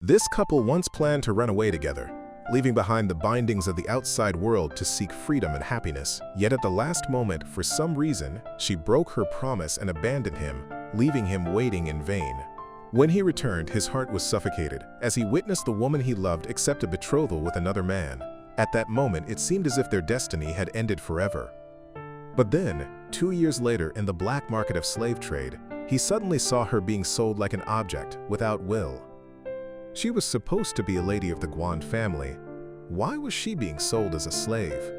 This couple once planned to run away together, leaving behind the bindings of the outside world to seek freedom and happiness. Yet at the last moment, for some reason, she broke her promise and abandoned him, leaving him waiting in vain. When he returned, his heart was suffocated as he witnessed the woman he loved accept a betrothal with another man. At that moment, it seemed as if their destiny had ended forever. But then, 2 years later, in the black market of slave trade, he suddenly saw her being sold like an object, without will. She was supposed to be a lady of the Guan family. Why was she being sold as a slave?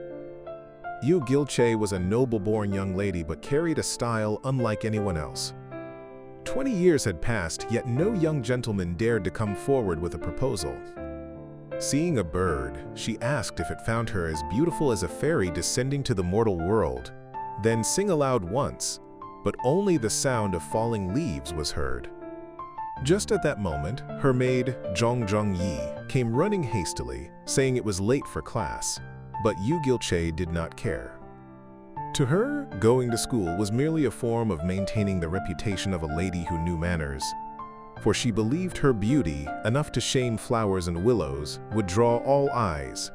Yu Gilche was a noble-born young lady but carried a style unlike anyone else. 20 years had passed, yet no young gentleman dared to come forward with a proposal. Seeing a bird, she asked if it found her as beautiful as a fairy descending to the mortal world. Then sing aloud once, but only the sound of falling leaves was heard. Just at that moment, her maid, Zhong Yi, came running hastily, saying it was late for class, but Yu Gilche did not care. To her, going to school was merely a form of maintaining the reputation of a lady who knew manners, for she believed her beauty, enough to shame flowers and willows, would draw all eyes.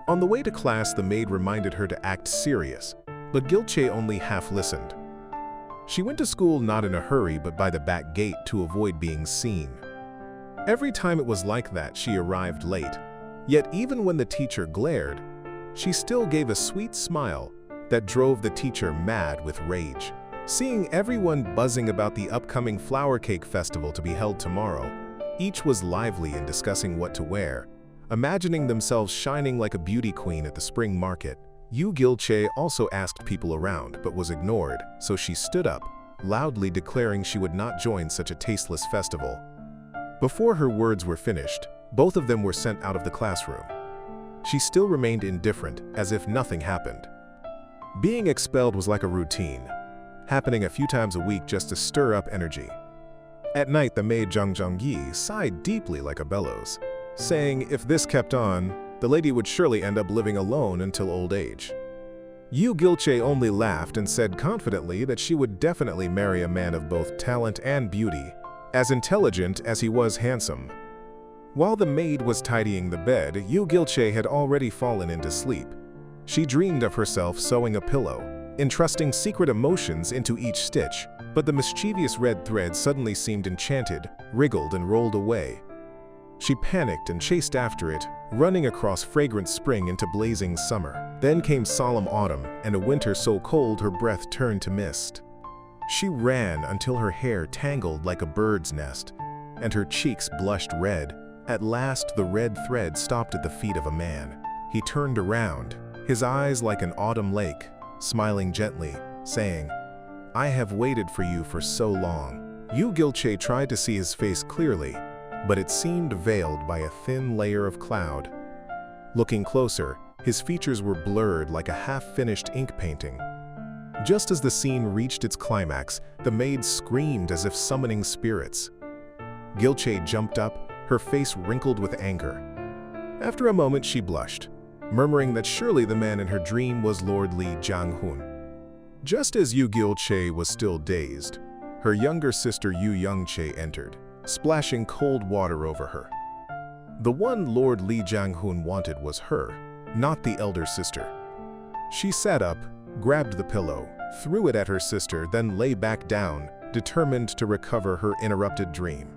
On the way to class, the maid reminded her to act serious, but Gilche only half listened. She went to school not in a hurry but by the back gate to avoid being seen. Every time it was like that, she arrived late. Yet even when the teacher glared, she still gave a sweet smile that drove the teacher mad with rage. Seeing everyone buzzing about the upcoming flower cake festival to be held tomorrow, each was lively in discussing what to wear, imagining themselves shining like a beauty queen at the spring market. Yu Gilche also asked people around but was ignored, so she stood up, loudly declaring she would not join such a tasteless festival. Before her words were finished, both of them were sent out of the classroom. She still remained indifferent, as if nothing happened. Being expelled was like a routine, happening a few times a week just to stir up energy. At night, the maid Zhong Yi sighed deeply like a bellows, saying if this kept on, the lady would surely end up living alone until old age. Yu Gilche only laughed and said confidently that she would definitely marry a man of both talent and beauty, as intelligent as he was handsome. While the maid was tidying the bed, Yu Gilche had already fallen into sleep. She dreamed of herself sewing a pillow, entrusting secret emotions into each stitch, but the mischievous red thread suddenly seemed enchanted, wriggled and rolled away. She panicked and chased after it, running across fragrant spring into blazing summer. Then came solemn autumn and a winter so cold her breath turned to mist. She ran until her hair tangled like a bird's nest, and her cheeks blushed red. At last the red thread stopped at the feet of a man. He turned around, his eyes like an autumn lake, smiling gently, saying, "I have waited for you for so long." Yu Gilche tried to see his face clearly, but it seemed veiled by a thin layer of cloud. Looking closer, his features were blurred like a half-finished ink painting. Just as the scene reached its climax, the maid screamed as if summoning spirits. Gilche jumped up, her face wrinkled with anger. After a moment, she blushed, murmuring that surely the man in her dream was Lord Li Jianghun. Just as Yu Gilche was still dazed, her younger sister Yu Yongche entered, splashing cold water over her. The one Lord Li Jianghun wanted was her, not the elder sister. She sat up, grabbed the pillow, threw it at her sister, then lay back down, determined to recover her interrupted dream.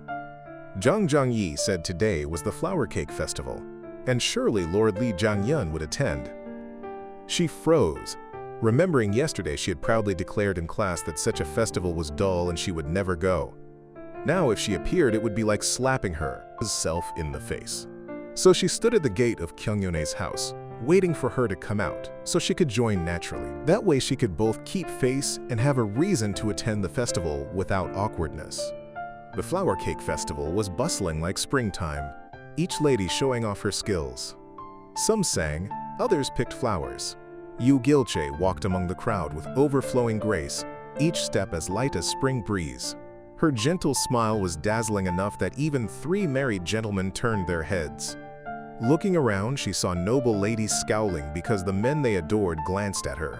Zhong Yi said today was the flower cake festival, and surely Lord Li Jiangyun would attend. She froze, remembering yesterday she had proudly declared in class that such a festival was dull and she would never go. Now if she appeared, it would be like slapping herself in the face. So she stood at the gate of Kyungyone's house, waiting for her to come out so she could join naturally. That way she could both keep face and have a reason to attend the festival without awkwardness. The flower cake festival was bustling like springtime, each lady showing off her skills. Some sang, others picked flowers. Yu Gilche walked among the crowd with overflowing grace, each step as light as spring breeze. Her gentle smile was dazzling enough that even 3 married gentlemen turned their heads. Looking around, she saw noble ladies scowling because the men they adored glanced at her.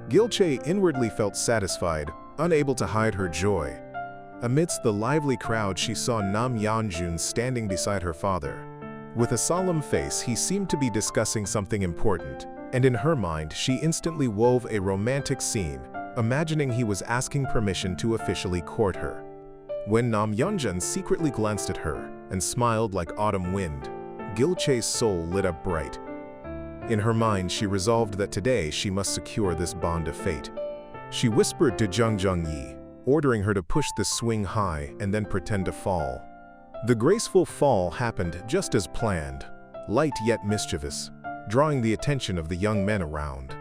Gilche inwardly felt satisfied, unable to hide her joy. Amidst the lively crowd, she saw Nam Yeonjun standing beside her father. With a solemn face, he seemed to be discussing something important, and in her mind, she instantly wove a romantic scene, imagining he was asking permission to officially court her. When Nam Yeonjun secretly glanced at her and smiled like autumn wind, Gilche's soul lit up bright. In her mind, she resolved that today she must secure this bond of fate. She whispered to Jung Jung-yi, ordering her to push the swing high and then pretend to fall. The graceful fall happened just as planned, light yet mischievous, drawing the attention of the young men around.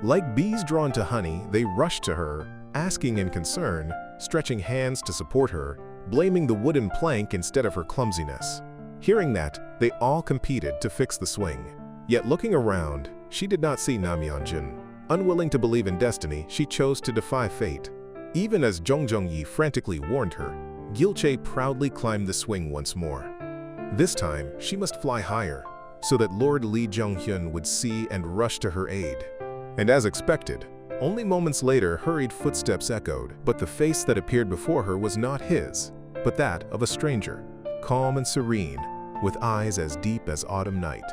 Like bees drawn to honey, they rushed to her, asking in concern, stretching hands to support her, blaming the wooden plank instead of her clumsiness. Hearing that, they all competed to fix the swing. Yet looking around, she did not see Nam Yeonjun. Unwilling to believe in destiny, she chose to defy fate. Even as Jung Jung-yi frantically warned her, Gilche proudly climbed the swing once more. This time, she must fly higher, so that Lord Lee Jung-hyun would see and rush to her aid. And as expected, only moments later hurried footsteps echoed, but the face that appeared before her was not his, but that of a stranger, calm and serene, with eyes as deep as autumn night.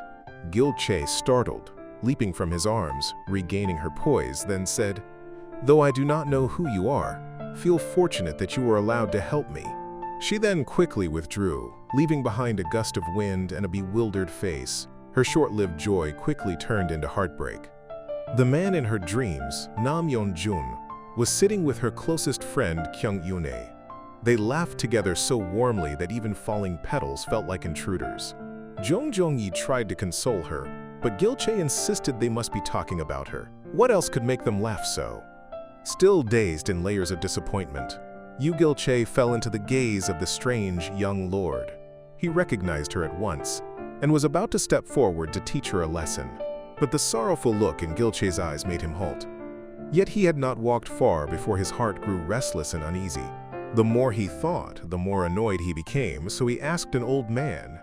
Gilche startled, leaping from his arms, regaining her poise, then said, "Though I do not know who you are, feel fortunate that you were allowed to help me." She then quickly withdrew, leaving behind a gust of wind and a bewildered face. Her short-lived joy quickly turned into heartbreak. The man in her dreams, Nam Yeonjun, was sitting with her closest friend Kyung Yoon-ae. They laughed together so warmly that even falling petals felt like intruders. Jung Jung-yi tried to console her, but Gilche insisted they must be talking about her. What else could make them laugh so? Still dazed in layers of disappointment, Yu Gilche fell into the gaze of the strange young lord. He recognized her at once, and was about to step forward to teach her a lesson. But the sorrowful look in Gilche's eyes made him halt. Yet he had not walked far before his heart grew restless and uneasy. The more he thought, the more annoyed he became, so he asked an old man,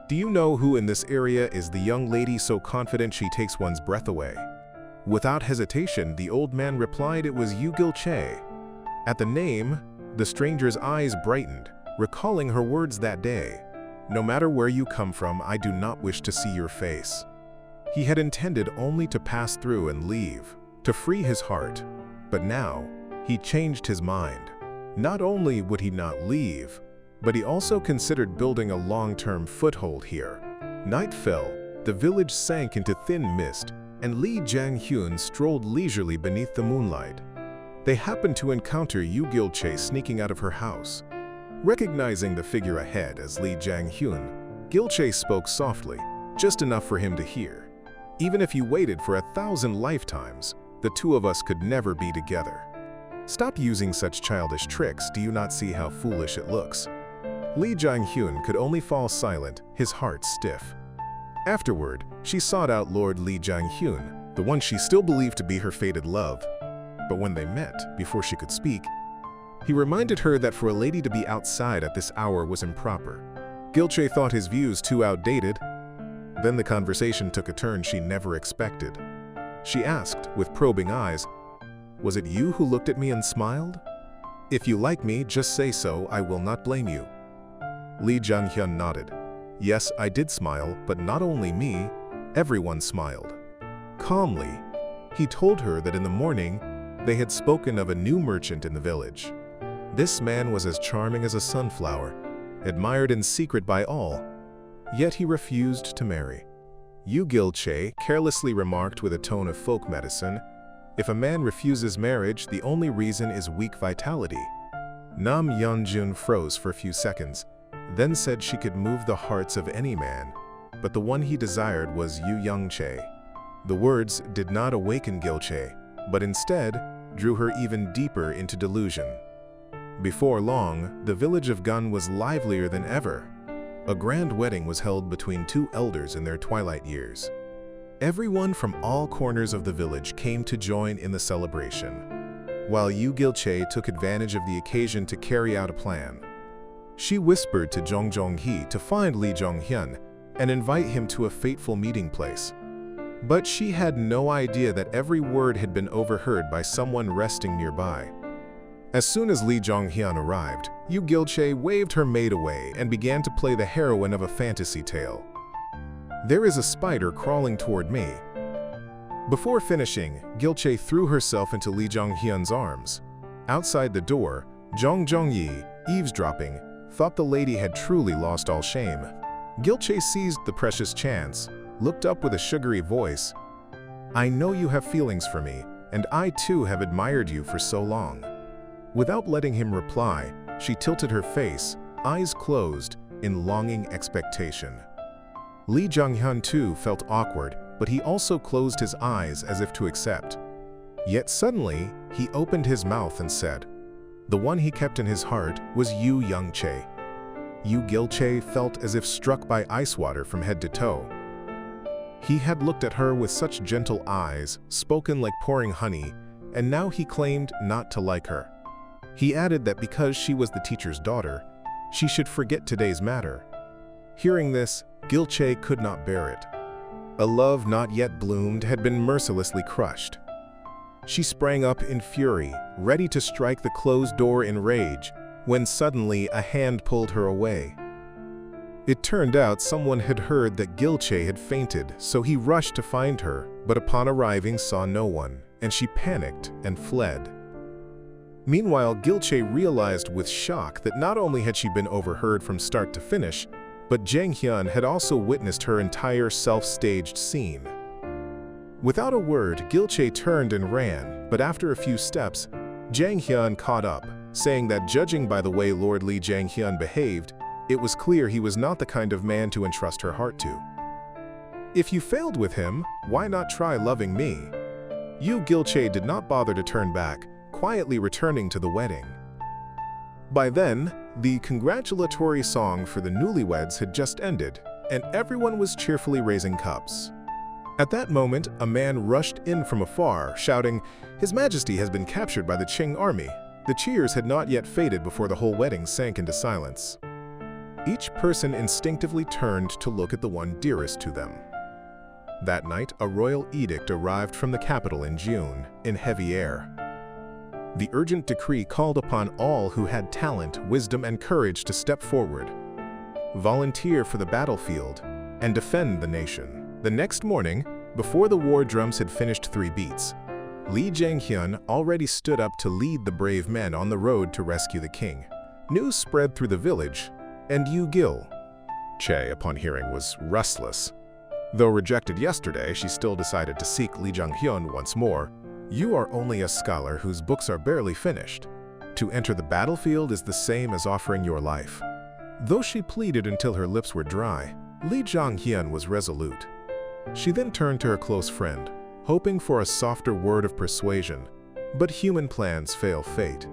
"Do you know who in this area is the young lady so confident she takes one's breath away?" Without hesitation, the old man replied it was Yu Gilche. At the name, the stranger's eyes brightened, recalling her words that day. "No matter where you come from, I do not wish to see your face." He had intended only to pass through and leave, to free his heart, but now he changed his mind. Not only would he not leave, but he also considered building a long-term foothold here. Night fell, the village sank into thin mist, and Lee Jang-hyun strolled leisurely beneath the moonlight. They happened to encounter Yu Gilche sneaking out of her house. Recognizing the figure ahead as Lee Jang-hyun, Gilche spoke softly, just enough for him to hear. "Even if you waited for 1,000 lifetimes, the two of us could never be together. Stop using such childish tricks, do you not see how foolish it looks?" Lee Jang-hyun could only fall silent, his heart stiff. Afterward, she sought out Lord Lee Jang-hyun, the one she still believed to be her fated love. But when they met, before she could speak, he reminded her that for a lady to be outside at this hour was improper. Gilche thought his views too outdated. Then the conversation took a turn she never expected. She asked, with probing eyes, "Was it you who looked at me and smiled? If you like me, just say so, I will not blame you." Lee Jang-hyun nodded. "Yes, I did smile, but not only me, everyone smiled." Calmly, he told her that in the morning, they had spoken of a new merchant in the village. This man was as charming as a sunflower, admired in secret by all, yet he refused to marry. Yu Gilche carelessly remarked with a tone of folk medicine, "If a man refuses marriage, the only reason is weak vitality." Nam Yeonjun froze for a few seconds, then said she could move the hearts of any man, but the one he desired was Yu Young-che. The words did not awaken Gilche, but instead drew her even deeper into delusion. Before long, the village of Gun was livelier than ever. A grand wedding was held between two elders in their twilight years. Everyone from all corners of the village came to join in the celebration, while Yu Gilche took advantage of the occasion to carry out a plan. She whispered to Jung Jong-hee to find Lee Jong-hyun and invite him to a fateful meeting place. But she had no idea that every word had been overheard by someone resting nearby. As soon as Lee Jong-hyun arrived, Yu Gilchae waved her maid away and began to play the heroine of a fantasy tale. "There is a spider crawling toward me." Before finishing, Gilchae threw herself into Lee Jong-hyun's arms. Outside the door, Jong Jong-yi, eavesdropping, thought the lady had truly lost all shame. Gilchae seized the precious chance, looked up with a sugary voice. "I know you have feelings for me, and I too have admired you for so long." Without letting him reply, she tilted her face, eyes closed, in longing expectation. Lee Jong-hyun too felt awkward, but he also closed his eyes as if to accept. Yet suddenly, he opened his mouth and said, the one he kept in his heart was Yu Young-chae. Yu Gilchae felt as if struck by ice water from head to toe. He had looked at her with such gentle eyes, spoken like pouring honey, and now he claimed not to like her. He added that because she was the teacher's daughter, she should forget today's matter. Hearing this, Gilchae could not bear it. A love not yet bloomed had been mercilessly crushed. She sprang up in fury, ready to strike the closed door in rage, when suddenly a hand pulled her away. It turned out someone had heard that Gilchae had fainted, so he rushed to find her, but upon arriving saw no one, and she panicked and fled. Meanwhile, Gilchae realized with shock that not only had she been overheard from start to finish, but Jang Hyun had also witnessed her entire self-staged scene. Without a word, Gilchae turned and ran, but after a few steps, Jang Hyun caught up, saying that judging by the way Lord Lee Jang Hyun behaved, it was clear he was not the kind of man to entrust her heart to. "If you failed with him, why not try loving me?" Yu Gilchae did not bother to turn back, quietly returning to the wedding. By then, the congratulatory song for the newlyweds had just ended, and everyone was cheerfully raising cups. At that moment, a man rushed in from afar, shouting, "His Majesty has been captured by the Qing army." The cheers had not yet faded before the whole wedding sank into silence. Each person instinctively turned to look at the one dearest to them. That night, a royal edict arrived from the capital in June, in heavy air. The urgent decree called upon all who had talent, wisdom, and courage to step forward, volunteer for the battlefield, and defend the nation. The next morning, before the war drums had finished 3 beats, Lee Jang-hyun already stood up to lead the brave men on the road to rescue the king. News spread through the village, and Yu Gilchae, upon hearing, was restless. Though rejected yesterday, she still decided to seek Lee Jong-hyun once more. "You are only a scholar whose books are barely finished. To enter the battlefield is the same as offering your life." Though she pleaded until her lips were dry, Lee Jong-hyun was resolute. She then turned to her close friend, hoping for a softer word of persuasion, but human plans fail fate.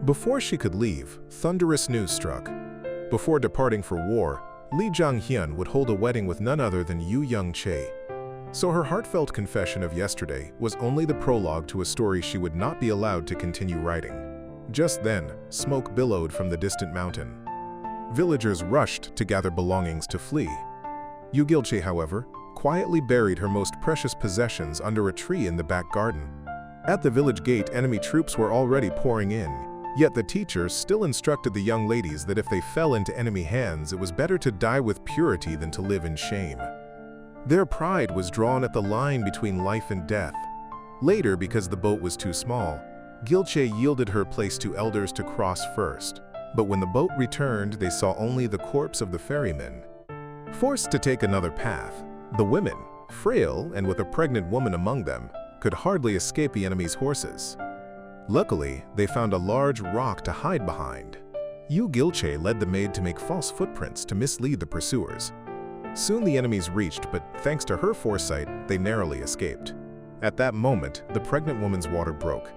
Before she could leave, thunderous news struck. Before departing for war, Lee Jong-hyun would hold a wedding with none other than Yu Young-chae. So her heartfelt confession of yesterday was only the prologue to a story she would not be allowed to continue writing. Just then, smoke billowed from the distant mountain. Villagers rushed to gather belongings to flee. Yu Gilchae, however, quietly buried her most precious possessions under a tree in the back garden. At the village gate, enemy troops were already pouring in, yet the teachers still instructed the young ladies that if they fell into enemy hands, it was better to die with purity than to live in shame. Their pride was drawn at the line between life and death. Later, because the boat was too small, Gilchae yielded her place to elders to cross first. But when the boat returned, they saw only the corpse of the ferryman. Forced to take another path, the women, frail and with a pregnant woman among them, could hardly escape the enemy's horses. Luckily, they found a large rock to hide behind. Yu Gilchae led the maid to make false footprints to mislead the pursuers. Soon the enemies reached, but thanks to her foresight, they narrowly escaped. At that moment, the pregnant woman's water broke.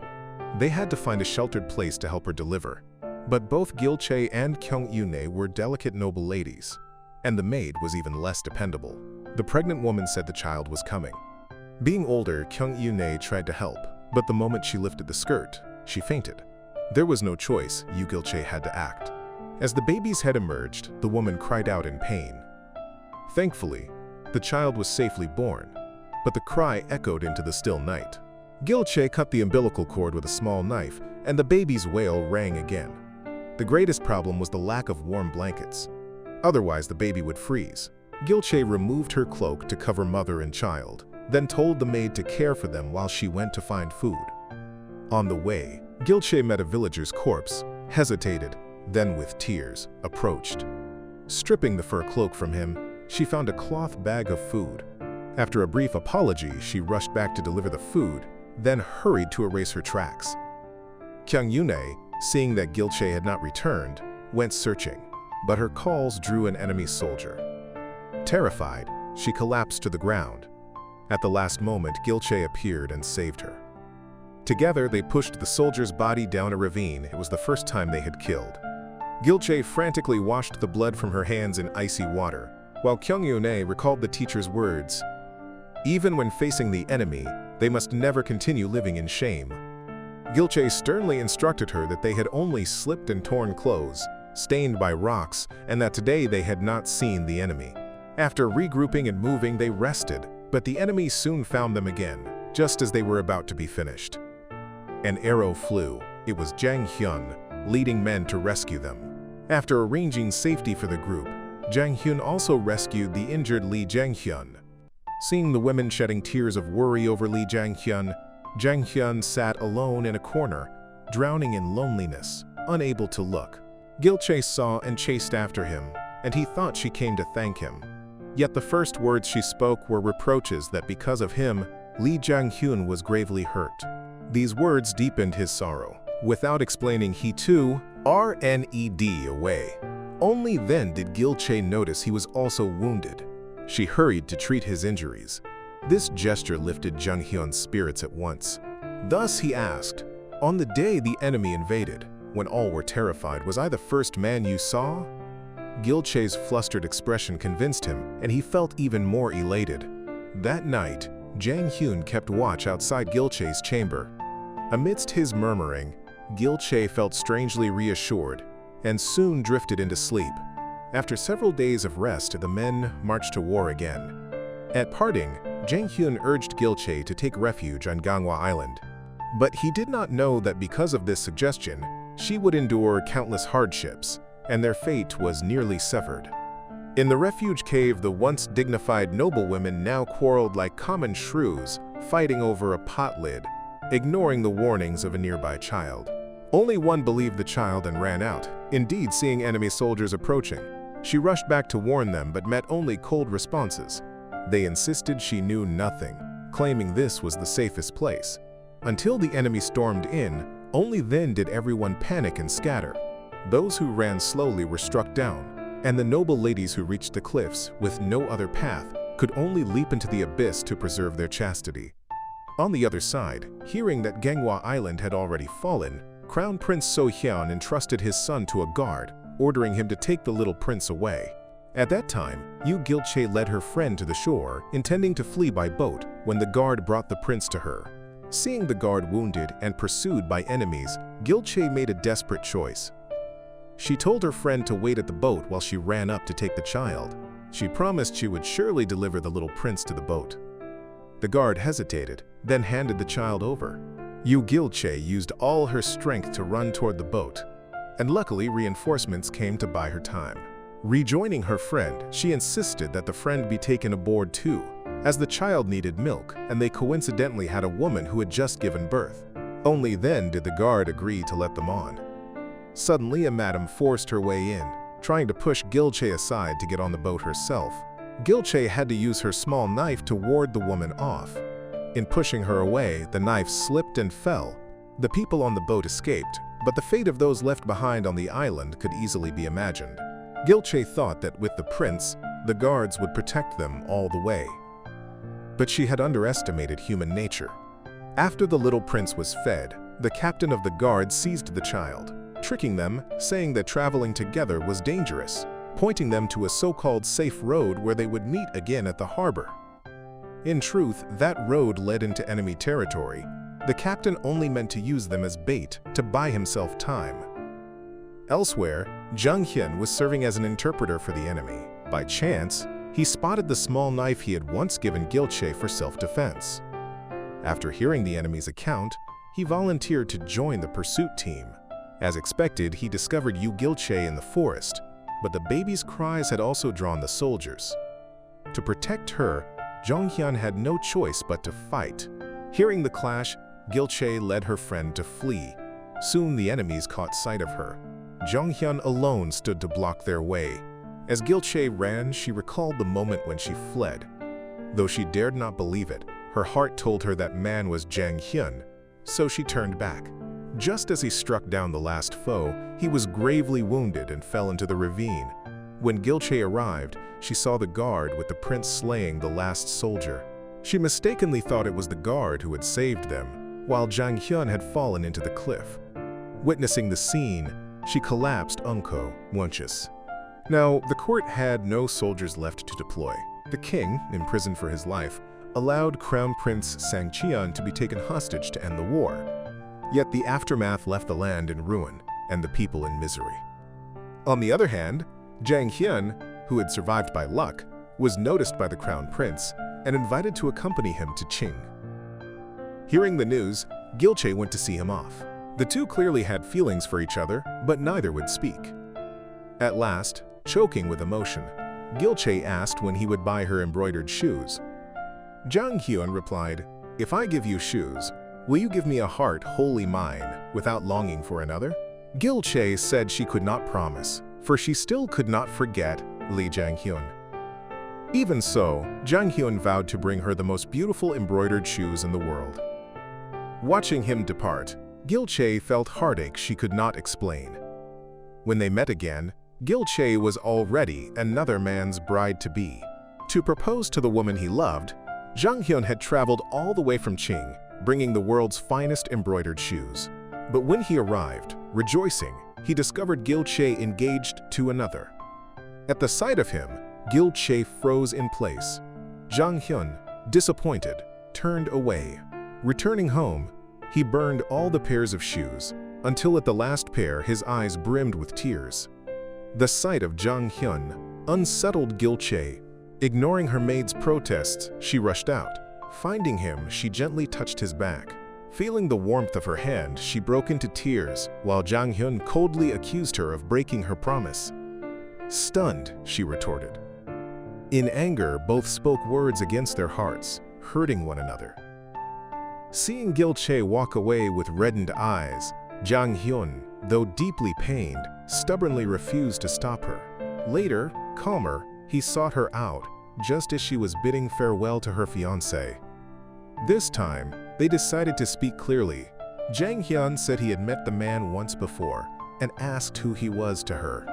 They had to find a sheltered place to help her deliver. But both Gilchae and Kyung Eun-nae were delicate noble ladies, and the maid was even less dependable. The pregnant woman said the child was coming. Being older, Kyung Eun-nae tried to help, but the moment she lifted the skirt, she fainted. There was no choice, Yu Gilchae had to act. As the baby's head emerged, the woman cried out in pain. Thankfully, the child was safely born, but the cry echoed into the still night. Gilche cut the umbilical cord with a small knife, and the baby's wail rang again. The greatest problem was the lack of warm blankets. Otherwise, the baby would freeze. Gilche removed her cloak to cover mother and child, then told the maid to care for them while she went to find food. On the way, Gilche met a villager's corpse, hesitated, then with tears, approached. Stripping the fur cloak from him, she found a cloth bag of food. After a brief apology, she rushed back to deliver the food, then hurried to erase her tracks. Kyung Yune, seeing that Gilche had not returned, went searching, but her calls drew an enemy soldier. Terrified, she collapsed to the ground. At the last moment, Gilche appeared and saved her. Together, they pushed the soldier's body down a ravine. It was the first time they had killed. Gilche frantically washed the blood from her hands in icy water, while Kyung Yune recalled the teacher's words. Even when facing the enemy, they must never continue living in shame. Gilche sternly instructed her that they had only slipped and torn clothes, stained by rocks, and that today they had not seen the enemy. After regrouping and moving, they rested, but the enemy soon found them again, just as they were about to be finished. An arrow flew. It was Jang Hyun, leading men to rescue them. After arranging safety for the group, Jang Hyun also rescued the injured Lee Jang Hyun. Seeing the women shedding tears of worry over Lee Jang Hyun sat alone in a corner, drowning in loneliness, unable to look. Gilche saw and chased after him, and he thought she came to thank him. Yet the first words she spoke were reproaches that because of him, Lee Jang Hyun was gravely hurt. These words deepened his sorrow. Without explaining, he too ran away. Only then did Gilche notice he was also wounded. She hurried to treat his injuries. This gesture lifted Jang Hyun's spirits at once. Thus he asked, "On the day the enemy invaded, when all were terrified, was I the first man you saw?" Gilche's flustered expression convinced him, and he felt even more elated. That night, Jang Hyun kept watch outside Gilche's chamber. Amidst his murmuring, Gilche felt strangely reassured and soon drifted into sleep. After several days of rest, the men marched to war again. At parting, Jang Hyun urged Gilche to take refuge on Gangwon Island. But he did not know that because of this suggestion, she would endure countless hardships, and their fate was nearly severed. In the refuge cave, the once dignified noblewomen now quarreled like common shrews, fighting over a pot lid, ignoring the warnings of a nearby child. Only one believed the child and ran out, indeed seeing enemy soldiers approaching. She rushed back to warn them but met only cold responses. They insisted she knew nothing, claiming this was the safest place. Until the enemy stormed in, only then did everyone panic and scatter. Those who ran slowly were struck down, and the noble ladies who reached the cliffs with no other path could only leap into the abyss to preserve their chastity. On the other side, hearing that Gangwon Island had already fallen, Crown Prince So-hyun entrusted his son to a guard, ordering him to take the little prince away. At that time, Yu Gilche led her friend to the shore, intending to flee by boat, when the guard brought the prince to her. Seeing the guard wounded and pursued by enemies, Gilche made a desperate choice. She told her friend to wait at the boat while she ran up to take the child. She promised she would surely deliver the little prince to the boat. The guard hesitated, then handed the child over. Yu Gilche used all her strength to run toward the boat, and luckily reinforcements came to buy her time. Rejoining her friend, she insisted that the friend be taken aboard too, as the child needed milk and they coincidentally had a woman who had just given birth. Only then did the guard agree to let them on. Suddenly, a madam forced her way in, trying to push Gilche aside to get on the boat herself. Gilche had to use her small knife to ward the woman off. In pushing her away, the knife slipped and fell. The people on the boat escaped, but the fate of those left behind on the island could easily be imagined. Gilche thought that with the prince, the guards would protect them all the way. But she had underestimated human nature. After the little prince was fed, the captain of the guard seized the child, tricking them, saying that traveling together was dangerous, pointing them to a so-called safe road where they would meet again at the harbor. In truth, that road led into enemy territory. The captain only meant to use them as bait to buy himself time. Elsewhere, Jang Hyun was serving as an interpreter for the enemy. By chance, he spotted the small knife he had once given Gilche for self-defense. After hearing the enemy's account, he volunteered to join the pursuit team. As expected, he discovered Yu Gilche in the forest, but the baby's cries had also drawn the soldiers. To protect her, Jonghyun had no choice but to fight. Hearing the clash, Gilche led her friend to flee. Soon the enemies caught sight of her. Jonghyun alone stood to block their way. As Gilche ran, she recalled the moment when she fled. Though she dared not believe it, her heart told her that man was Jang Hyun, so she turned back. Just as he struck down the last foe, he was gravely wounded and fell into the ravine. When Gilche arrived, she saw the guard with the prince slaying the last soldier. She mistakenly thought it was the guard who had saved them, while Jang Hyun had fallen into the cliff. Witnessing the scene, she collapsed unconscious. Now, the court had no soldiers left to deploy. The king, imprisoned for his life, allowed Crown Prince Sangcheon to be taken hostage to end the war. Yet the aftermath left the land in ruin and the people in misery. On the other hand, Jang Hyun, who had survived by luck, was noticed by the Crown Prince and invited to accompany him to Qing. Hearing the news, Gilche went to see him off. The two clearly had feelings for each other, but neither would speak. At last, choking with emotion, Gilche asked when he would buy her embroidered shoes. Jang Hyun replied, "If I give you shoes, will you give me a heart wholly mine, without longing for another?" Gilche said she could not promise, for she still could not forget Lee Jang Hyun. Even so, Jang Hyun vowed to bring her the most beautiful embroidered shoes in the world. Watching him depart, Gilche felt heartache she could not explain. When they met again, Gilche was already another man's bride-to-be. To propose to the woman he loved, Jang Hyun had traveled all the way from Qing, bringing the world's finest embroidered shoes. But when he arrived, rejoicing, he discovered Gilche engaged to another. At the sight of him, Gilche froze in place. Jang Hyun, disappointed, turned away. Returning home, he burned all the pairs of shoes, until at the last pair his eyes brimmed with tears. The sight of Jang Hyun unsettled Gilche. Ignoring her maid's protests, she rushed out. Finding him, she gently touched his back. Feeling the warmth of her hand, she broke into tears, while Jang Hyun coldly accused her of breaking her promise. Stunned, she retorted. In anger, both spoke words against their hearts, hurting one another. Seeing Gilche walk away with reddened eyes, Jang Hyun, though deeply pained, stubbornly refused to stop her. Later, calmer, he sought her out, just as she was bidding farewell to her fiancé. This time, they decided to speak clearly. Jang Hyun said he had met the man once before and asked who he was to her.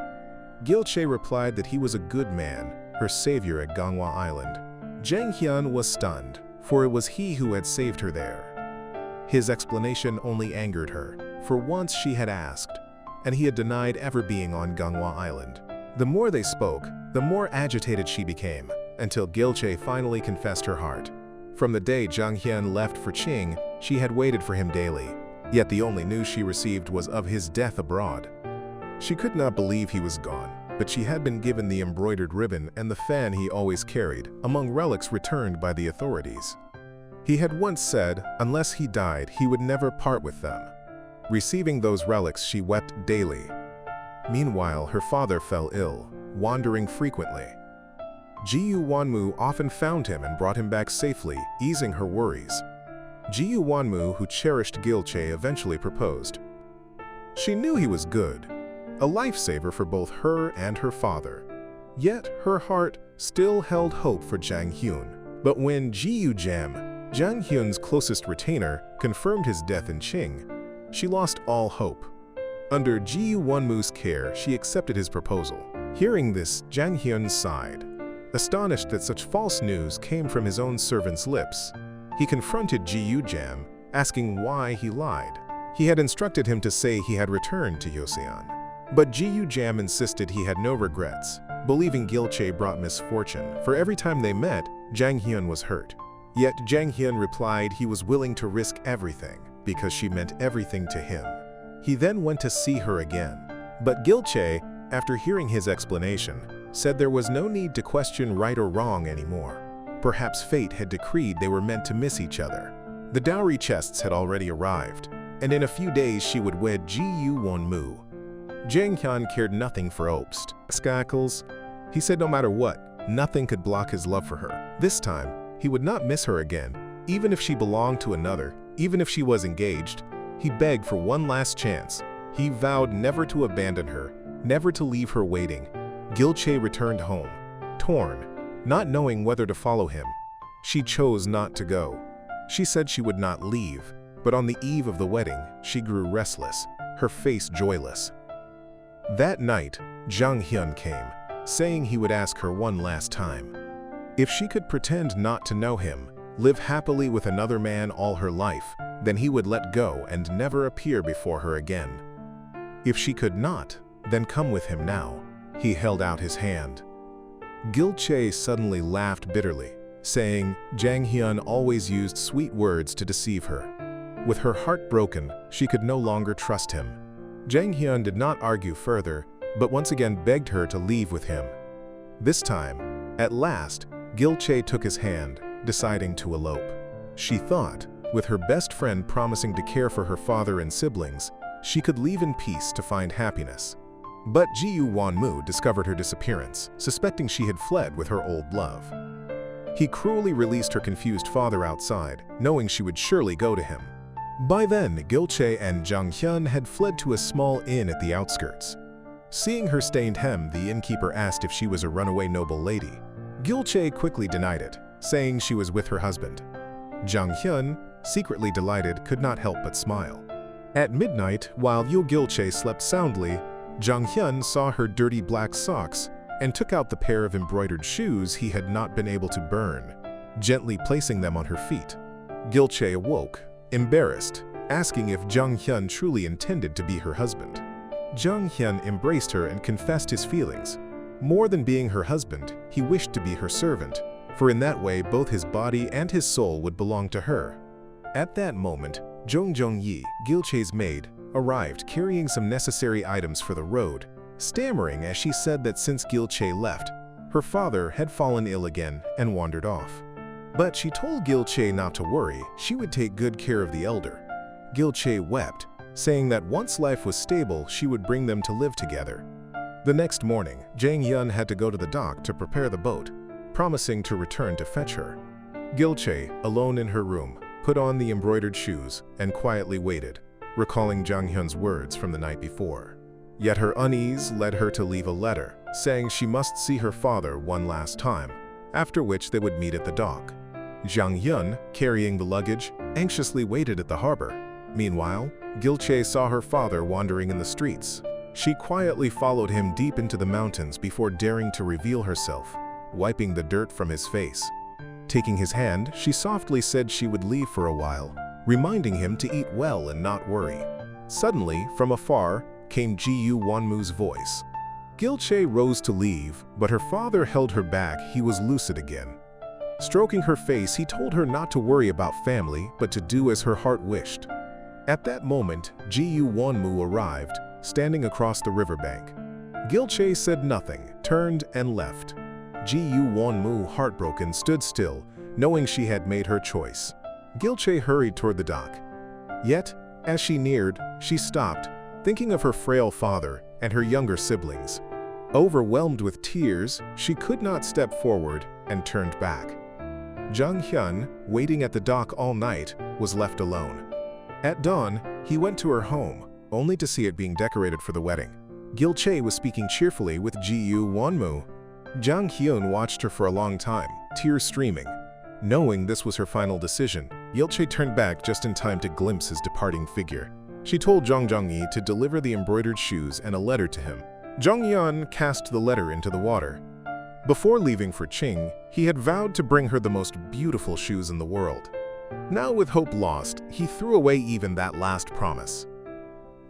Gilche replied that he was a good man, her savior at Ganghwa Island. Jang Hyun was stunned, for it was he who had saved her there. His explanation only angered her, for once she had asked, and he had denied ever being on Ganghwa Island. The more they spoke, the more agitated she became, until Gilche finally confessed her heart. From the day Jang Hyun left for Qing, she had waited for him daily, yet the only news she received was of his death abroad. She could not believe he was gone, but she had been given the embroidered ribbon and the fan he always carried, among relics returned by the authorities. He had once said, unless he died, he would never part with them. Receiving those relics, she wept daily. Meanwhile, her father fell ill, wandering frequently. Ji-yu Wanmu often found him and brought him back safely, easing her worries. Ji-yu Wanmu, who cherished Gilche, eventually proposed. She knew he was good, a lifesaver for both her and her father. Yet her heart still held hope for Jang Hyun. But when Ji-yu Jam, Jang Hyun's closest retainer, confirmed his death in Qing, she lost all hope. Under Ji-yu Wanmu's care, she accepted his proposal. Hearing this, Jang Hyun sighed. Astonished that such false news came from his own servant's lips, he confronted Ji-yu Jam, asking why he lied. He had instructed him to say he had returned to Joseon. But Ji-yu Jam insisted he had no regrets, believing Gilche brought misfortune, for every time they met, Jang Hyun was hurt. Yet Jang Hyun replied he was willing to risk everything, because she meant everything to him. He then went to see her again. But Gilche, after hearing his explanation, said there was no need to question right or wrong anymore. Perhaps fate had decreed they were meant to miss each other. The dowry chests had already arrived, and in a few days she would wed Ji-yu Won-mu. Jang Hyun cared nothing for obstacles. He said no matter what, nothing could block his love for her. This time, he would not miss her again, even if she belonged to another, even if she was engaged. He begged for one last chance. He vowed never to abandon her, never to leave her waiting. Gil-chae returned home, torn, not knowing whether to follow him. She chose not to go. She said she would not leave, but on the eve of the wedding, she grew restless, her face joyless. That night, Jang Hyun came, saying he would ask her one last time. If she could pretend not to know him, live happily with another man all her life, then he would let go and never appear before her again. If she could not, then come with him now. He held out his hand. Gil-chae suddenly laughed bitterly, saying Jang Hyun always used sweet words to deceive her. With her heart broken, she could no longer trust him. Jang Hyun did not argue further, but once again begged her to leave with him. This time, at last, Gil-chae took his hand, deciding to elope. She thought, with her best friend promising to care for her father and siblings, she could leave in peace to find happiness. But Ji-yu Won-mu discovered her disappearance, suspecting she had fled with her old love. He cruelly released her confused father outside, knowing she would surely go to him. By then, Gil-chae and Jang Hyun had fled to a small inn at the outskirts. Seeing her stained hem, the innkeeper asked if she was a runaway noble lady. Gil-chae quickly denied it, saying she was with her husband. Jang Hyun, secretly delighted, could not help but smile. At midnight, while Gil-chae slept soundly, Jang Hyun saw her dirty black socks and took out the pair of embroidered shoes he had not been able to burn, gently placing them on her feet. Gil-chae awoke, embarrassed, asking if Jang Hyun truly intended to be her husband. Jang Hyun embraced her and confessed his feelings. More than being her husband, he wished to be her servant, for in that way both his body and his soul would belong to her. At that moment, Jong Jong-yi, Gil-chae's maid, arrived carrying some necessary items for the road, stammering as she said that since Gil-chae left, her father had fallen ill again and wandered off. But she told Gil-chae not to worry, she would take good care of the elder. Gil-chae wept, saying that once life was stable, she would bring them to live together. The next morning, Jang Hyun had to go to the dock to prepare the boat, promising to return to fetch her. Gil-chae, alone in her room, put on the embroidered shoes and quietly waited, recalling Jang Hyun's words from the night before. Yet her unease led her to leave a letter, saying she must see her father one last time, after which they would meet at the dock. Jang Hyun, carrying the luggage, anxiously waited at the harbor. Meanwhile, Gil-chae saw her father wandering in the streets. She quietly followed him deep into the mountains before daring to reveal herself, wiping the dirt from his face. Taking his hand, she softly said she would leave for a while, reminding him to eat well and not worry. Suddenly, from afar, came Ji-yu Won-mu's voice. Gil-chae rose to leave, but her father held her back. He was lucid again. Stroking her face, he told her not to worry about family, but to do as her heart wished. At that moment, Ji-yu Won-mu arrived, standing across the riverbank. Gil-chae said nothing, turned and left. Ji-yu Won-mu, heartbroken, stood still, knowing she had made her choice. Gil-chae hurried toward the dock. Yet, as she neared, she stopped, thinking of her frail father and her younger siblings. Overwhelmed with tears, she could not step forward and turned back. Jang Hyun, waiting at the dock all night, was left alone. At dawn, he went to her home, only to see it being decorated for the wedding. Gil-chae was speaking cheerfully with Ji-yu Won-mu. Jang Hyun watched her for a long time, tears streaming. Knowing this was her final decision, Gil-chae turned back just in time to glimpse his departing figure. She told Jang Jong-yi to deliver the embroidered shoes and a letter to him. Jang Hyun cast the letter into the water. Before leaving for Ching, he had vowed to bring her the most beautiful shoes in the world. Now with hope lost, he threw away even that last promise.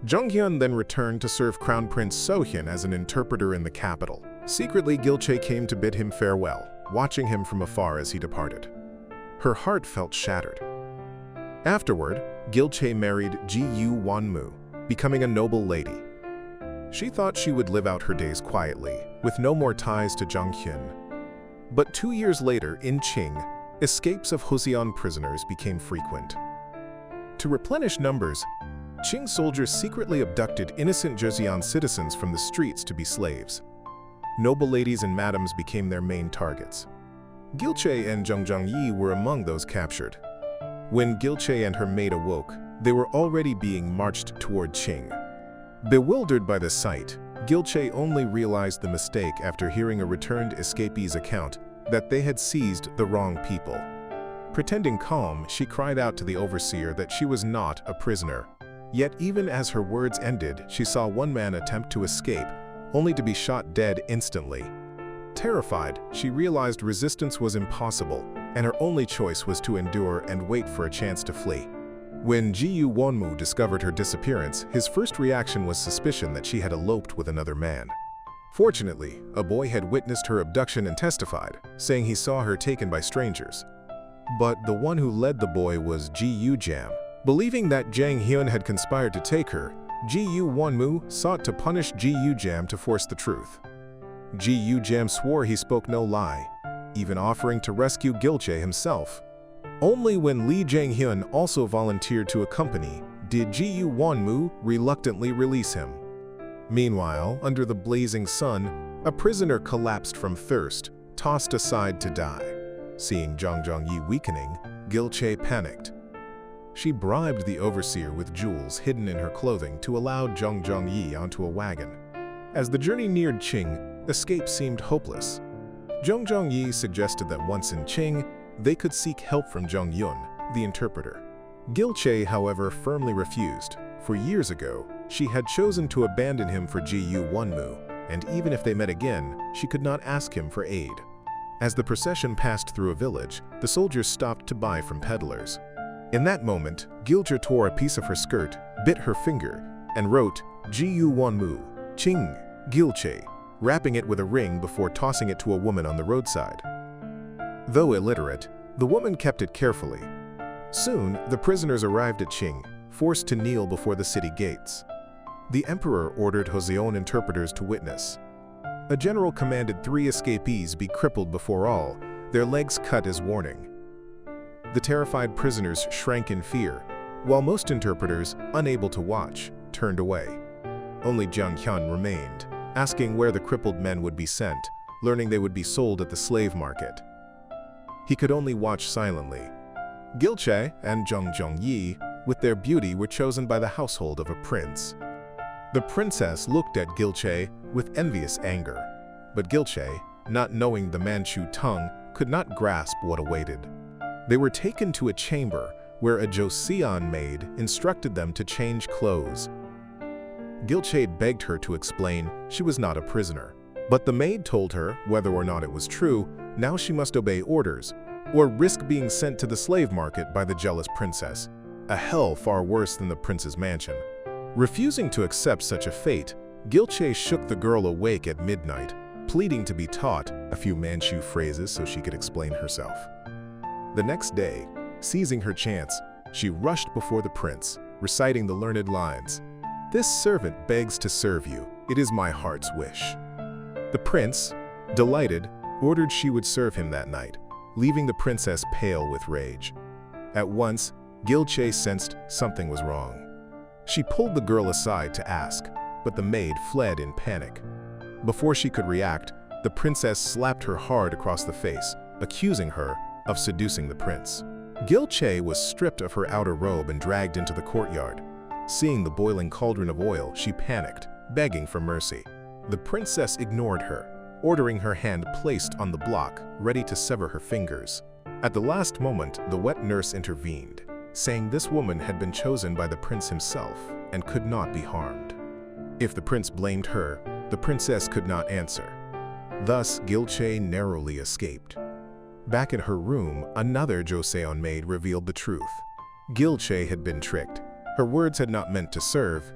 Jang Hyun then returned to serve Crown Prince So-hyun as an interpreter in the capital. Secretly, Gil-chae came to bid him farewell, watching him from afar as he departed. Her heart felt shattered. Afterward, Gil-chae married Ji-yu Won-mu, becoming a noble lady. She thought she would live out her days quietly, with no more ties to Jang Hyun. But 2 years later, in Ching, escapes of Joseon prisoners became frequent. To replenish numbers, Qing soldiers secretly abducted innocent Joseon citizens from the streets to be slaves. Noble ladies and madams became their main targets. Gilche and Zhang Yi were among those captured. When Gilche and her maid awoke, they were already being marched toward Qing. Bewildered by the sight, Gilche only realized the mistake after hearing a returned escapee's account that they had seized the wrong people. Pretending calm, she cried out to the overseer that she was not a prisoner. Yet even as her words ended, she saw one man attempt to escape, only to be shot dead instantly. Terrified, she realized resistance was impossible, and her only choice was to endure and wait for a chance to flee. When Jiyu Wonmu discovered her disappearance, his first reaction was suspicion that she had eloped with another man. Fortunately, a boy had witnessed her abduction and testified, saying he saw her taken by strangers. But the one who led the boy was Jiyu Jam. Believing that Jang Hyun had conspired to take her, Jiyu Wonmu sought to punish Jiyu Jam to force the truth. Jiyu Jam swore he spoke no lie, even offering to rescue Gilche himself. Only when Lee Jang-hyun also volunteered to accompany did Jiyu Wonmu reluctantly release him. Meanwhile, under the blazing sun, a prisoner collapsed from thirst, tossed aside to die. Seeing Zhang Yi weakening, Gilche panicked. She bribed the overseer with jewels hidden in her clothing to allow Zhang Yi onto a wagon. As the journey neared Qing, escape seemed hopeless. Zhang Yi suggested that once in Qing, they could seek help from Zhang Yun, the interpreter. Gilche, however, firmly refused. For years ago, she had chosen to abandon him for Jiyu Wonmu, and even if they met again, she could not ask him for aid. As the procession passed through a village, the soldiers stopped to buy from peddlers. In that moment, Gilche tore a piece of her skirt, bit her finger, and wrote, Jiyu Wonmu, Qing, Gilche, wrapping it with a ring before tossing it to a woman on the roadside. Though illiterate, the woman kept it carefully. Soon, the prisoners arrived at Qing, forced to kneel before the city gates. The emperor ordered Joseon interpreters to witness. A general commanded 3 escapees be crippled before all, their legs cut as warning. The terrified prisoners shrank in fear, while most interpreters, unable to watch, turned away. Only Jiang Hyun remained, asking where the crippled men would be sent, learning they would be sold at the slave market. He could only watch silently. Gilche and Zhang Yi, with their beauty, were chosen by the household of a prince. The princess looked at Gilche with envious anger, but Gilche, not knowing the Manchu tongue, could not grasp what awaited. They were taken to a chamber where a Joseon maid instructed them to change clothes. Gilche begged her to explain she was not a prisoner, but the maid told her, whether or not it was true, now she must obey orders, or risk being sent to the slave market by the jealous princess, a hell far worse than the prince's mansion. Refusing to accept such a fate, Gilche shook the girl awake at midnight, pleading to be taught a few Manchu phrases so she could explain herself. The next day, seizing her chance, she rushed before the prince, reciting the learned lines, "This servant begs to serve you, it is my heart's wish." The prince, delighted, ordered she would serve him that night, leaving the princess pale with rage. At once, Gilche sensed something was wrong. She pulled the girl aside to ask, but the maid fled in panic. Before she could react, the princess slapped her hard across the face, accusing her of seducing the prince. Gilche was stripped of her outer robe and dragged into the courtyard. Seeing the boiling cauldron of oil, she panicked, begging for mercy. The princess ignored her, ordering her hand placed on the block, ready to sever her fingers. At the last moment, the wet nurse intervened, saying this woman had been chosen by the prince himself and could not be harmed. If the prince blamed her, the princess could not answer. Thus, Gilche narrowly escaped. Back in her room, another Joseon maid revealed the truth. Gilche had been tricked. Her words had not meant to serve,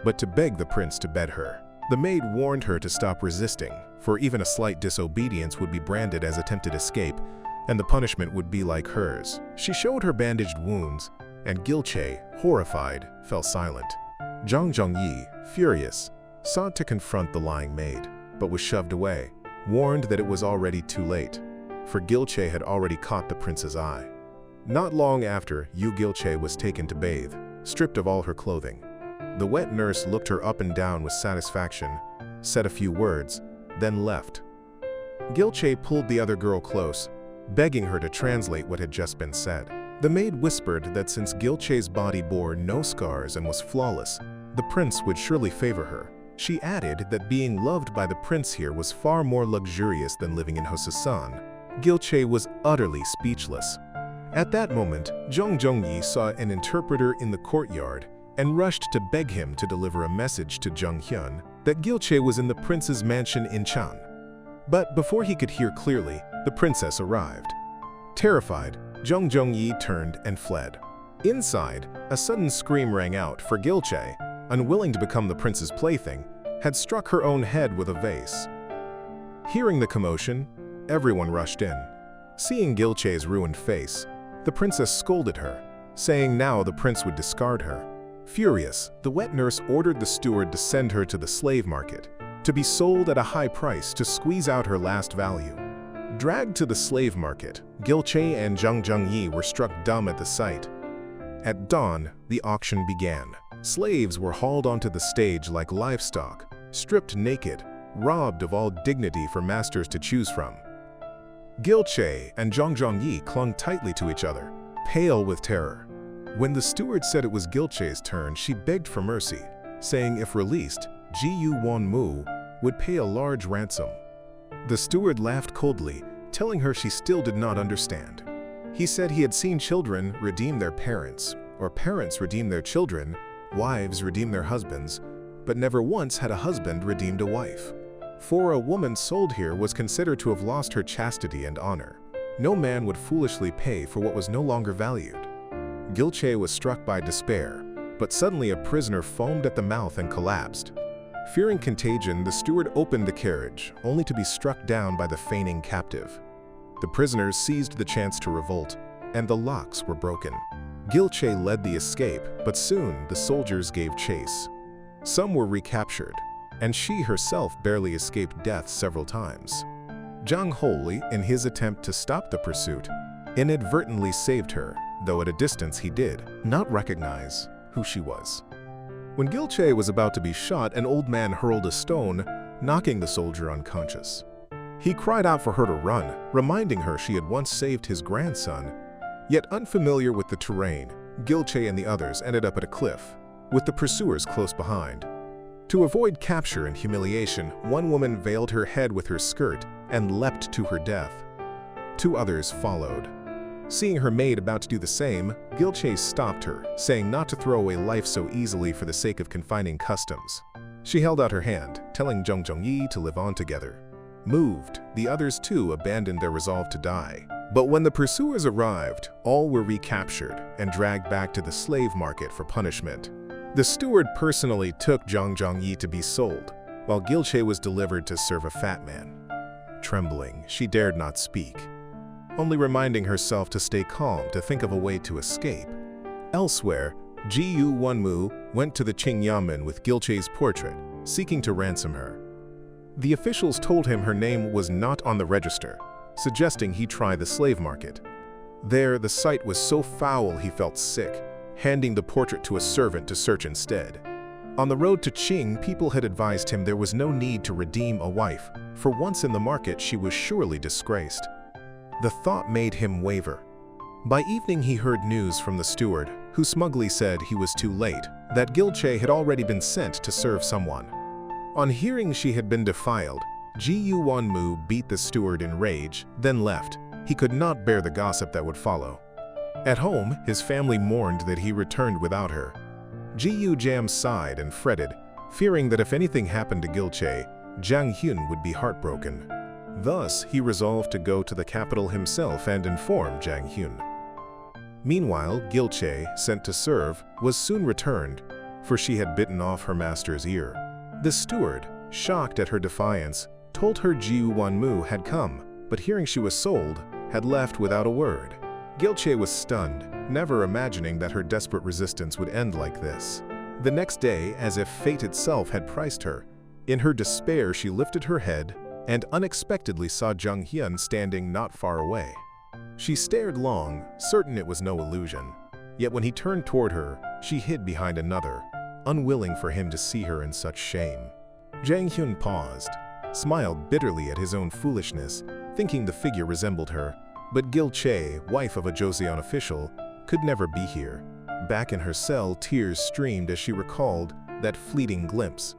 but to beg the prince to bed her. The maid warned her to stop resisting, for even a slight disobedience would be branded as attempted escape, and the punishment would be like hers. She showed her bandaged wounds, and Gilche, horrified, fell silent. Zhang Yi, furious, sought to confront the lying maid, but was shoved away, warned that it was already too late, for Gilche had already caught the prince's eye. Not long after, Yu Gilche was taken to bathe, stripped of all her clothing. The wet nurse looked her up and down with satisfaction, said a few words, then left. Gilche pulled the other girl close, begging her to translate what had just been said. The maid whispered that since Gilche's body bore no scars and was flawless, the prince would surely favor her. She added that being loved by the prince here was far more luxurious than living in Hosasan. Gilche was utterly speechless. At that moment, Zhong Zhongyi saw an interpreter in the courtyard and rushed to beg him to deliver a message to Zheng Hyun that Gilche was in the prince's mansion in Chan. But before he could hear clearly, the princess arrived. Terrified, Zhong Zhongyi turned and fled. Inside, a sudden scream rang out, for Gilche, unwilling to become the prince's plaything, had struck her own head with a vase. Hearing the commotion, everyone rushed in. Seeing Gilche's ruined face, the princess scolded her, saying now the prince would discard her. Furious, the wet nurse ordered the steward to send her to the slave market, to be sold at a high price to squeeze out her last value. Dragged to the slave market, Gilche and Zheng Zhongyi were struck dumb at the sight. At dawn, the auction began. Slaves were hauled onto the stage like livestock, stripped naked, robbed of all dignity for masters to choose from. Gilche and Zheng Zhongyi clung tightly to each other, pale with terror. When the steward said it was Gilche's turn, she begged for mercy, saying if released, Ji Won-mu would pay a large ransom. The steward laughed coldly, telling her she still did not understand. He said he had seen children redeem their parents, or parents redeem their children, wives redeem their husbands, but never once had a husband redeemed a wife. For a woman sold here was considered to have lost her chastity and honor. No man would foolishly pay for what was no longer valued. Gilche was struck by despair, but suddenly a prisoner foamed at the mouth and collapsed. Fearing contagion, the steward opened the carriage, only to be struck down by the feigning captive. The prisoners seized the chance to revolt, and the locks were broken. Gilche led the escape, but soon the soldiers gave chase. Some were recaptured, and she herself barely escaped death several times. Zhang Holi, in his attempt to stop the pursuit, inadvertently saved her, though at a distance he did not recognize who she was. When Gilche was about to be shot, an old man hurled a stone, knocking the soldier unconscious. He cried out for her to run, reminding her she had once saved his grandson. Yet unfamiliar with the terrain, Gilche and the others ended up at a cliff, with the pursuers close behind. To avoid capture and humiliation, one woman veiled her head with her skirt and leapt to her death. Two others followed. Seeing her maid about to do the same, Gilche stopped her, saying not to throw away life so easily for the sake of confining customs. She held out her hand, telling Zheng Zhongyi to live on together. Moved, the others too abandoned their resolve to die. But when the pursuers arrived, all were recaptured and dragged back to the slave market for punishment. The steward personally took Zheng Zhongyi to be sold, while Gilche was delivered to serve a fat man. Trembling, she dared not speak, only reminding herself to stay calm, to think of a way to escape. Elsewhere, Ji Won-mu went to the Qing Yamen with Gilche's portrait, seeking to ransom her. The officials told him her name was not on the register, suggesting he try the slave market. There, the sight was so foul he felt sick, handing the portrait to a servant to search instead. On the road to Qing, people had advised him there was no need to redeem a wife, for once in the market she was surely disgraced. The thought made him waver. By evening he heard news from the steward, who smugly said he was too late, that Gilche had already been sent to serve someone. On hearing she had been defiled, Ji Won-mu beat the steward in rage, then left. He could not bear the gossip that would follow. At home, his family mourned that he returned without her. Ji Jam sighed and fretted, fearing that if anything happened to Gilche, Jang Hyun would be heartbroken. Thus, he resolved to go to the capital himself and inform Jang Hyun. Meanwhile, Gilche, sent to serve, was soon returned, for she had bitten off her master's ear. The steward, shocked at her defiance, told her Ji Won-mu had come, but hearing she was sold, had left without a word. Gilche was stunned, never imagining that her desperate resistance would end like this. The next day, as if fate itself had priced her, in her despair she lifted her head and unexpectedly saw Jung Hyun standing not far away. She stared long, certain it was no illusion. Yet when he turned toward her, she hid behind another, unwilling for him to see her in such shame. Jang Hyun paused, smiled bitterly at his own foolishness, thinking the figure resembled her. But Gil Che, wife of a Joseon official, could never be here. Back in her cell, tears streamed as she recalled that fleeting glimpse.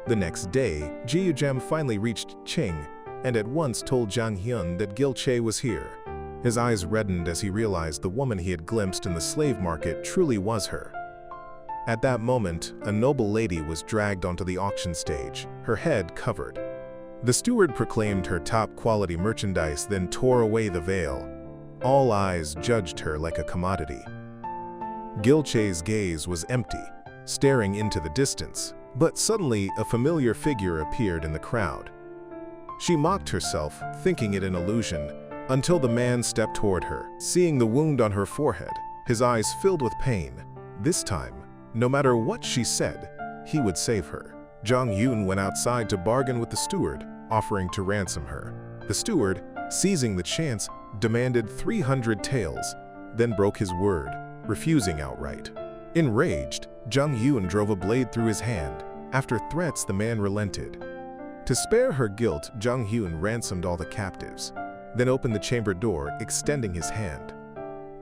The next day, Ji Yujam finally reached Qing and at once told Jang Hyun that Gil Che was here. His eyes reddened as he realized the woman he had glimpsed in the slave market truly was her. At that moment, a noble lady was dragged onto the auction stage, her head covered. The steward proclaimed her top-quality merchandise, then tore away the veil. All eyes judged her like a commodity. Gil Che's gaze was empty, staring into the distance, but suddenly a familiar figure appeared in the crowd. She mocked herself, thinking it an illusion, until the man stepped toward her. Seeing the wound on her forehead, his eyes filled with pain. This time, no matter what she said, he would save her. Jang Hyun went outside to bargain with the steward, offering to ransom her. The steward, seizing the chance, demanded 300 taels, then broke his word, refusing outright. Enraged, Jang Hyun drove a blade through his hand. After threats, the man relented. To spare her guilt, Jang Hyun ransomed all the captives, then opened the chamber door, extending his hand.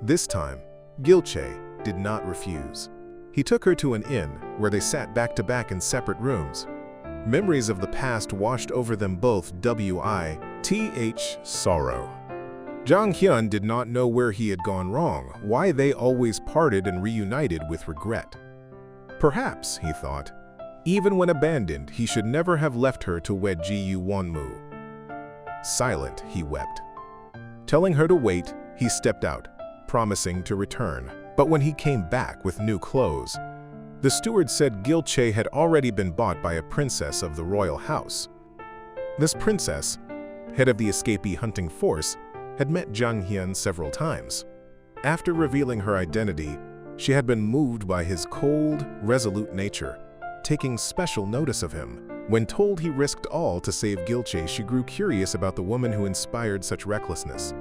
This time, Gil Che did not refuse. He took her to an inn, where they sat back-to-back in separate rooms. Memories of the past washed over them both. Sorrow. Jang Hyun did not know where he had gone wrong, why they always parted and reunited with regret. Perhaps, he thought, even when abandoned, he should never have left her to wed Ji Wonmu. Silent, he wept. Telling her to wait, he stepped out, promising to return. But when he came back with new clothes, the steward said Gil Che had already been bought by a princess of the royal house. This princess, head of the escapee hunting force, had met Jang Hyun several times. After revealing her identity, she had been moved by his cold, resolute nature, taking special notice of him. When told he risked all to save Gil Che, she grew curious about the woman who inspired such recklessness.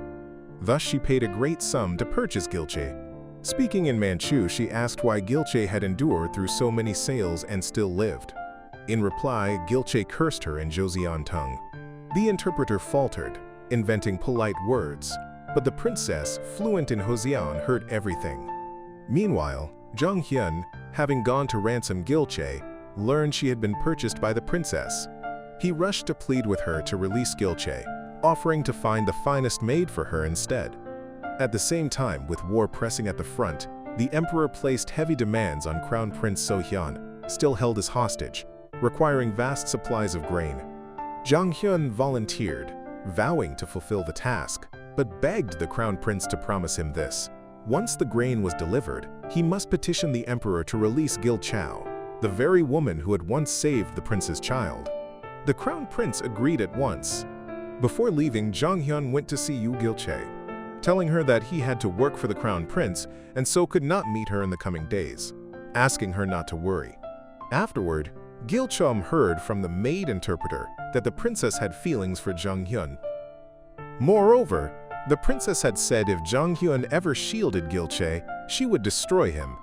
Thus she paid a great sum to purchase Gil Che. Speaking in Manchu, she asked why Gil Che had endured through so many sales and still lived. In reply, Gil Che cursed her in Joseon tongue. The interpreter faltered, inventing polite words, but the princess, fluent in Joseon, heard everything. Meanwhile, Jang Hyun, having gone to ransom Gil Che, learned she had been purchased by the princess. He rushed to plead with her to release Gil Che, offering to find the finest maid for her instead. At the same time, with war pressing at the front, the emperor placed heavy demands on Crown Prince So-hyun, still held as hostage, requiring vast supplies of grain. Jang Hyun volunteered, vowing to fulfill the task, but begged the Crown Prince to promise him this. Once the grain was delivered, he must petition the emperor to release Gil Chao, the very woman who had once saved the prince's child. The Crown Prince agreed at once. Before leaving, Jang Hyun went to see Yu Gil Che, telling her that he had to work for the Crown Prince and so could not meet her in the coming days, asking her not to worry. Afterward, Gil Chom heard from the maid interpreter that the princess had feelings for Jang Hyun. Moreover, the princess had said if Jang Hyun ever shielded Gil Che, she would destroy him.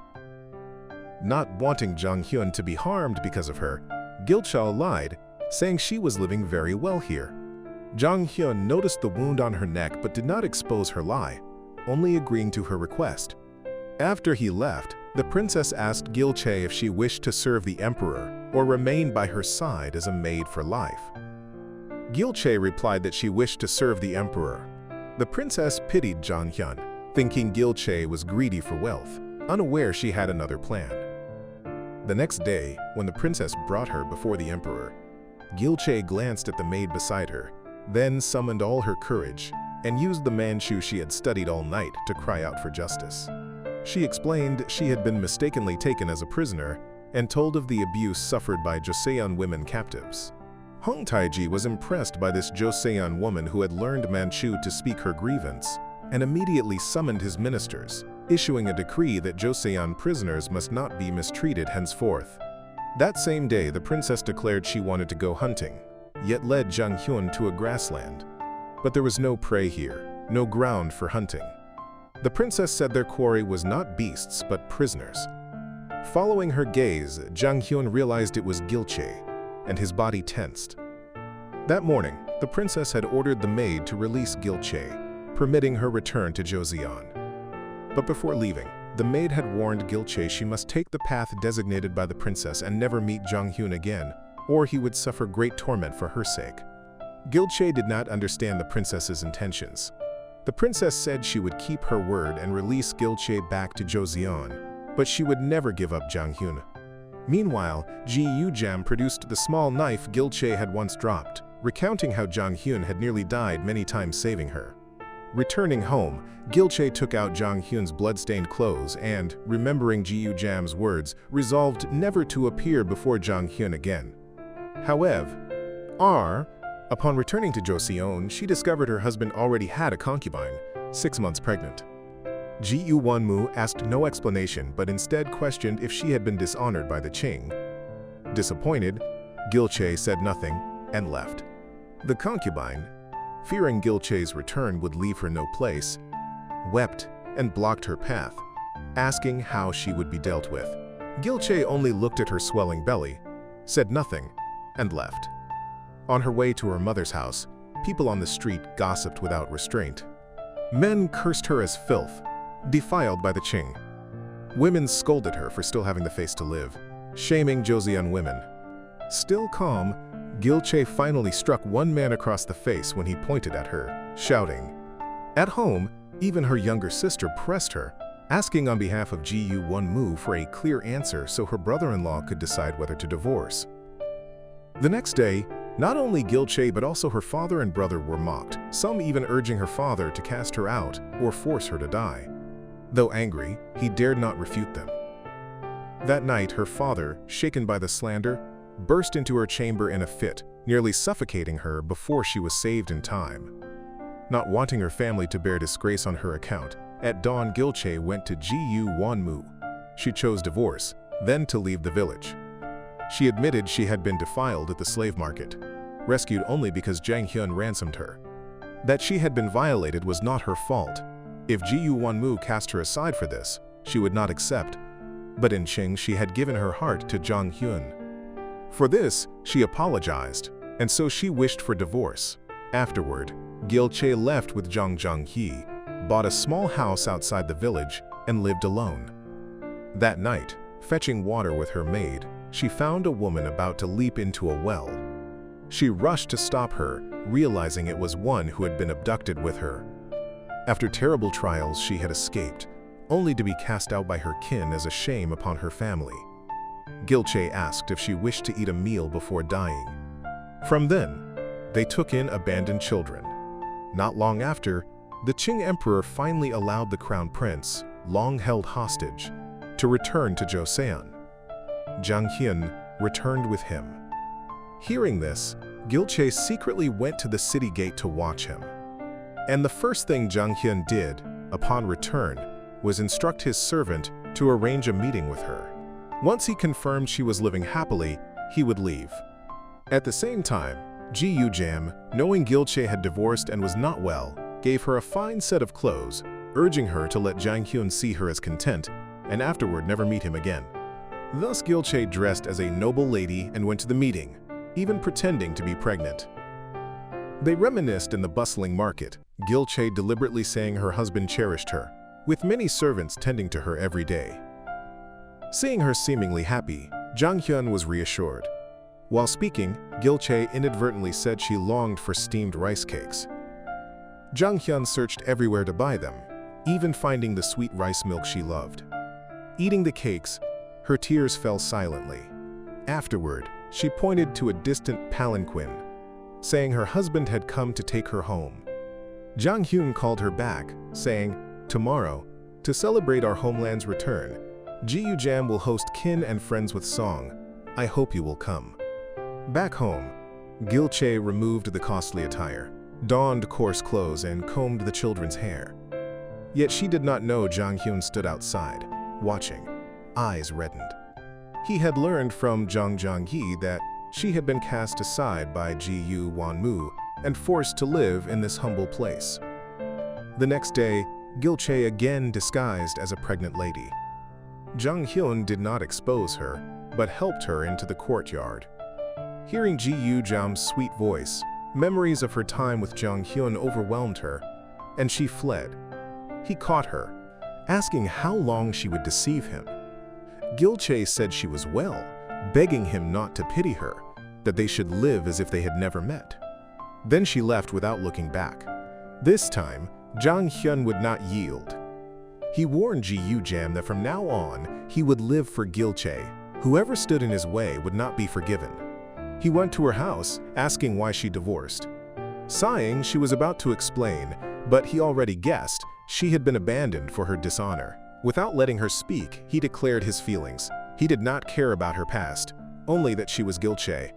Not wanting Jang Hyun to be harmed because of her, Gil Chao lied, saying she was living very well here. Jang Hyun noticed the wound on her neck but did not expose her lie, only agreeing to her request. After he left, the princess asked Gil Che if she wished to serve the emperor or remain by her side as a maid for life. Gil Che replied that she wished to serve the emperor. The princess pitied Jang Hyun, thinking Gil Che was greedy for wealth, unaware she had another plan. The next day, when the princess brought her before the emperor, Gil Che glanced at the maid beside her, then summoned all her courage and used the Manchu she had studied all night to cry out for justice. She explained she had been mistakenly taken as a prisoner and told of the abuse suffered by Joseon women captives. Hong Taiji was impressed by this Joseon woman who had learned Manchu to speak her grievance and immediately summoned his ministers, issuing a decree that Joseon prisoners must not be mistreated henceforth. That same day, the princess declared she wanted to go hunting, yet led Jang Hyun to a grassland. But there was no prey here. no ground for hunting. The princess said their quarry was not beasts but prisoners. Following her gaze, Jang Hyun realized it was Gilche, and his body tensed. That morning, the princess had ordered the maid to release Gilche, permitting her return to Joseon. But before leaving, the maid had warned Gilche she must take the path designated by the princess and never meet Jang Hyun again, or he would suffer great torment for her sake. Gilche did not understand the princess's intentions. The princess said she would keep her word and release Gilche back to Joseon, but she would never give up Jang Hyun. Meanwhile, Ji Yu-jam produced the small knife Gilche had once dropped, recounting how Jang Hyun had nearly died many times saving her. Returning home, Gilche took out Jang Hyun's blood-stained clothes and, remembering Ji Yu-jam's words, resolved never to appear before Jang Hyun again. However, upon returning to Joseon, she discovered her husband already had a concubine, 6 months pregnant. Ji Yu-won-mu asked no explanation but instead questioned if she had been dishonored by the Qing. Disappointed, Gilche said nothing and left. The concubine, fearing Gilche's return would leave her no place, wept and blocked her path, asking how she would be dealt with. Gilche only looked at her swelling belly, said nothing, and left. On her way to her mother's house, people on the street gossiped without restraint. Men cursed her as filth, defiled by the Qing. Women scolded her for still having the face to live, shaming Joseon women. Still calm, Gilche finally struck one man across the face when he pointed at her, shouting. At home, even her younger sister pressed her, asking on behalf of Ji Yu-won-mu for a clear answer so her brother-in-law could decide whether to divorce. The next day, not only Gilche but also her father and brother were mocked, some even urging her father to cast her out or force her to die. Though angry, he dared not refute them. That night, her father, shaken by the slander, burst into her chamber in a fit, nearly suffocating her before she was saved in time. Not wanting her family to bear disgrace on her account, at dawn Gilche went to Ji Yu-won-mu. She chose divorce, then to leave the village. She admitted she had been defiled at the slave market, rescued only because Jang Hyun ransomed her. That she had been violated was not her fault. If Ji Yu-won-mu cast her aside for this, she would not accept. But in Qing, she had given her heart to Jang Hyun. For this, she apologized, and so she wished for divorce. Afterward, Gilche left with Jang Jang-hee, bought a small house outside the village, and lived alone. That night, fetching water with her maid, she found a woman about to leap into a well. She rushed to stop her, realizing it was one who had been abducted with her. After terrible trials, she had escaped, only to be cast out by her kin as a shame upon her family. Gilche asked if she wished to eat a meal before dying. From then, they took in abandoned children. Not long after, the Qing emperor finally allowed the crown prince, long held hostage, to return to Joseon. Jang Hyun returned with him. Hearing this, Gilche secretly went to the city gate to watch him. And the first thing Jang Hyun did, upon return, was instruct his servant to arrange a meeting with her. Once he confirmed she was living happily, he would leave. At the same time, Ji Yu-jam, knowing Gilche had divorced and was not well, gave her a fine set of clothes, urging her to let Jang Hyun see her as content, and afterward never meet him again. Thus Gilche dressed as a noble lady and went to the meeting, even pretending to be pregnant. They reminisced in the bustling market, Gilche deliberately saying her husband cherished her, with many servants tending to her every day. Seeing her seemingly happy, Jang Hyun was reassured. While speaking, Gilche inadvertently said she longed for steamed rice cakes. Jang Hyun searched everywhere to buy them, even finding the sweet rice milk she loved. Eating the cakes, her tears fell silently. Afterward, she pointed to a distant palanquin, saying her husband had come to take her home. Jang Hyun called her back, saying, "Tomorrow, to celebrate our homeland's return, Ji Yu-jam will host kin and friends with song. I hope you will come." Back home, Gilche removed the costly attire, donned coarse clothes, and combed the children's hair. Yet she did not know Jang Hyun stood outside, watching, eyes reddened. He had learned from Jang Jang-hee that she had been cast aside by Ji Yu-won-mu and forced to live in this humble place. The next day, Gilche again disguised as a pregnant lady. Jang Hyun did not expose her, but helped her into the courtyard. Hearing Ji Yoo-jam's sweet voice, memories of her time with Jang Hyun overwhelmed her, and she fled. He caught her, asking how long she would deceive him. Gilche said she was well, begging him not to pity her, that they should live as if they had never met. Then she left without looking back. This time, Jang Hyun would not yield. He warned Ji Yoo-jam that from now on, he would live for Gilche. Whoever stood in his way would not be forgiven. He went to her house, asking why she divorced. Sighing, she was about to explain, but he already guessed she had been abandoned for her dishonor. Without letting her speak, he declared his feelings. He did not care about her past, only that she was Gilche.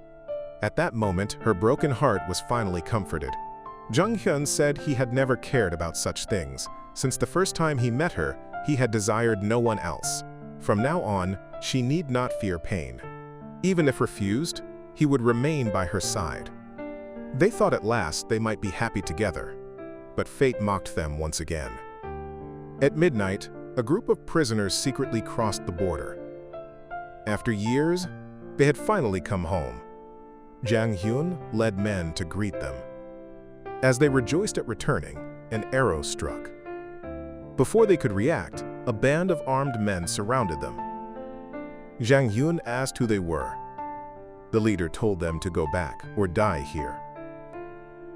At that moment, her broken heart was finally comforted. Jang Hyun said he had never cared about such things. Since the first time he met her, he had desired no one else. From now on, she need not fear pain. Even if refused, he would remain by her side. They thought at last they might be happy together, but fate mocked them once again. At midnight, a group of prisoners secretly crossed the border. After years, they had finally come home. Jang Hyun led men to greet them. As they rejoiced at returning, an arrow struck. Before they could react, a band of armed men surrounded them. Jang Hyun asked who they were. The leader told them to go back or die here.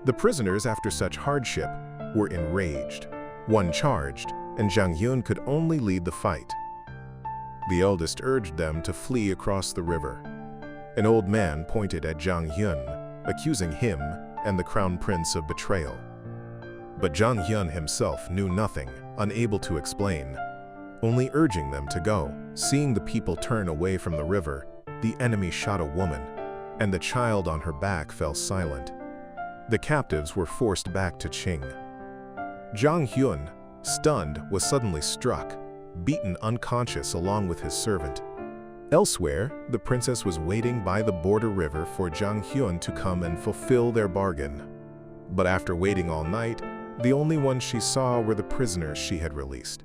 The prisoners, after such hardship, were enraged. One charged, and Jang Hyun could only lead the fight. The eldest urged them to flee across the river. An old man pointed at Jang Hyun, accusing him and the crown prince of betrayal. But Jang Hyun himself knew nothing, unable to explain, only urging them to go. Seeing the people turn away from the river, the enemy shot a woman, and the child on her back fell silent. The captives were forced back to Qing. Jang Hyun, stunned, was suddenly struck, beaten unconscious along with his servant. Elsewhere, the princess was waiting by the border river for Jang Hyun to come and fulfill their bargain. But after waiting all night, the only ones she saw were the prisoners she had released.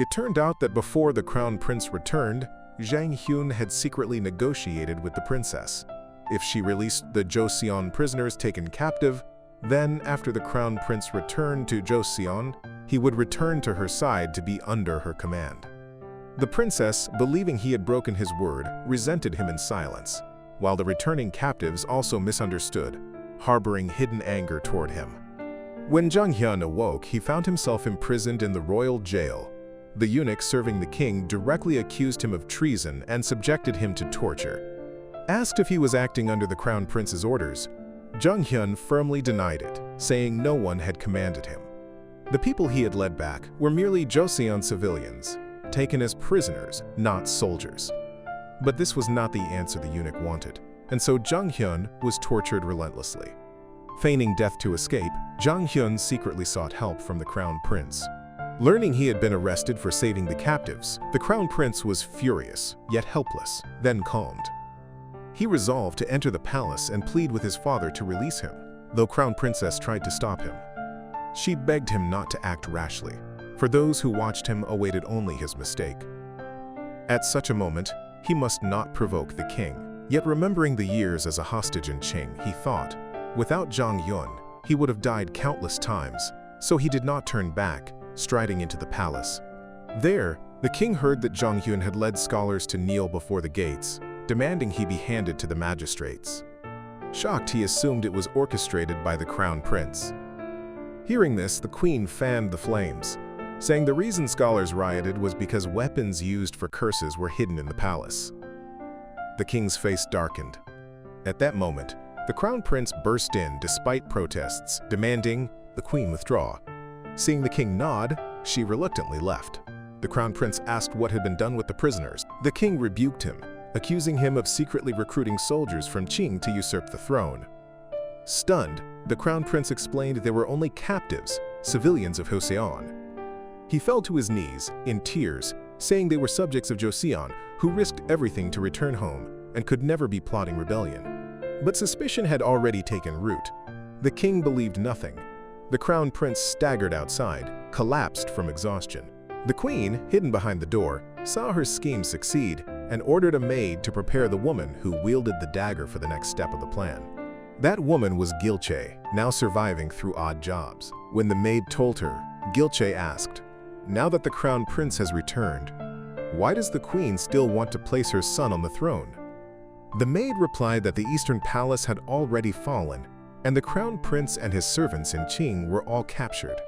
It turned out that before the crown prince returned, Jang Hyun had secretly negotiated with the princess. If she released the Joseon prisoners taken captive, then after the crown prince returned to Joseon, he would return to her side to be under her command. The princess, believing he had broken his word, resented him in silence, while the returning captives also misunderstood, harboring hidden anger toward him. When Jang Hyun awoke, he found himself imprisoned in the royal jail. The eunuch serving the king directly accused him of treason and subjected him to torture. Asked if he was acting under the crown prince's orders, Jang Hyun firmly denied it, saying no one had commanded him. The people he had led back were merely Joseon civilians, taken as prisoners, not soldiers. But this was not the answer the eunuch wanted, and so Jang Hyun was tortured relentlessly. Feigning death to escape, Jang Hyun secretly sought help from the crown prince. Learning he had been arrested for saving the captives, the crown prince was furious, yet helpless, then calmed. He resolved to enter the palace and plead with his father to release him, though Crown Princess tried to stop him. She begged him not to act rashly, for those who watched him awaited only his mistake. At such a moment, he must not provoke the king. Yet remembering the years as a hostage in Qing, he thought, without Jang Hyun, he would have died countless times, so he did not turn back, striding into the palace. There, the king heard that Jang Hyun had led scholars to kneel before the gates, demanding he be handed to the magistrates. Shocked, he assumed it was orchestrated by the crown prince. Hearing this, the queen fanned the flames, saying the reason scholars rioted was because weapons used for curses were hidden in the palace. The king's face darkened. At that moment, the crown prince burst in despite protests, demanding the queen withdraw. Seeing the king nod, she reluctantly left. The crown prince asked what had been done with the prisoners. The king rebuked him, accusing him of secretly recruiting soldiers from Qing to usurp the throne. Stunned, the crown prince explained they were only captives, civilians of Joseon. He fell to his knees, in tears, saying they were subjects of Joseon who risked everything to return home and could never be plotting rebellion. But suspicion had already taken root. The king believed nothing. The crown prince staggered outside, collapsed from exhaustion. The queen, hidden behind the door, saw her scheme succeed and ordered a maid to prepare the woman who wielded the dagger for the next step of the plan. That woman was Gilche, now surviving through odd jobs. When the maid told her, Gilche asked, "Now that the crown prince has returned, why does the queen still want to place her son on the throne?" The maid replied that the eastern palace had already fallen, and the crown prince and his servants in Qing were all captured.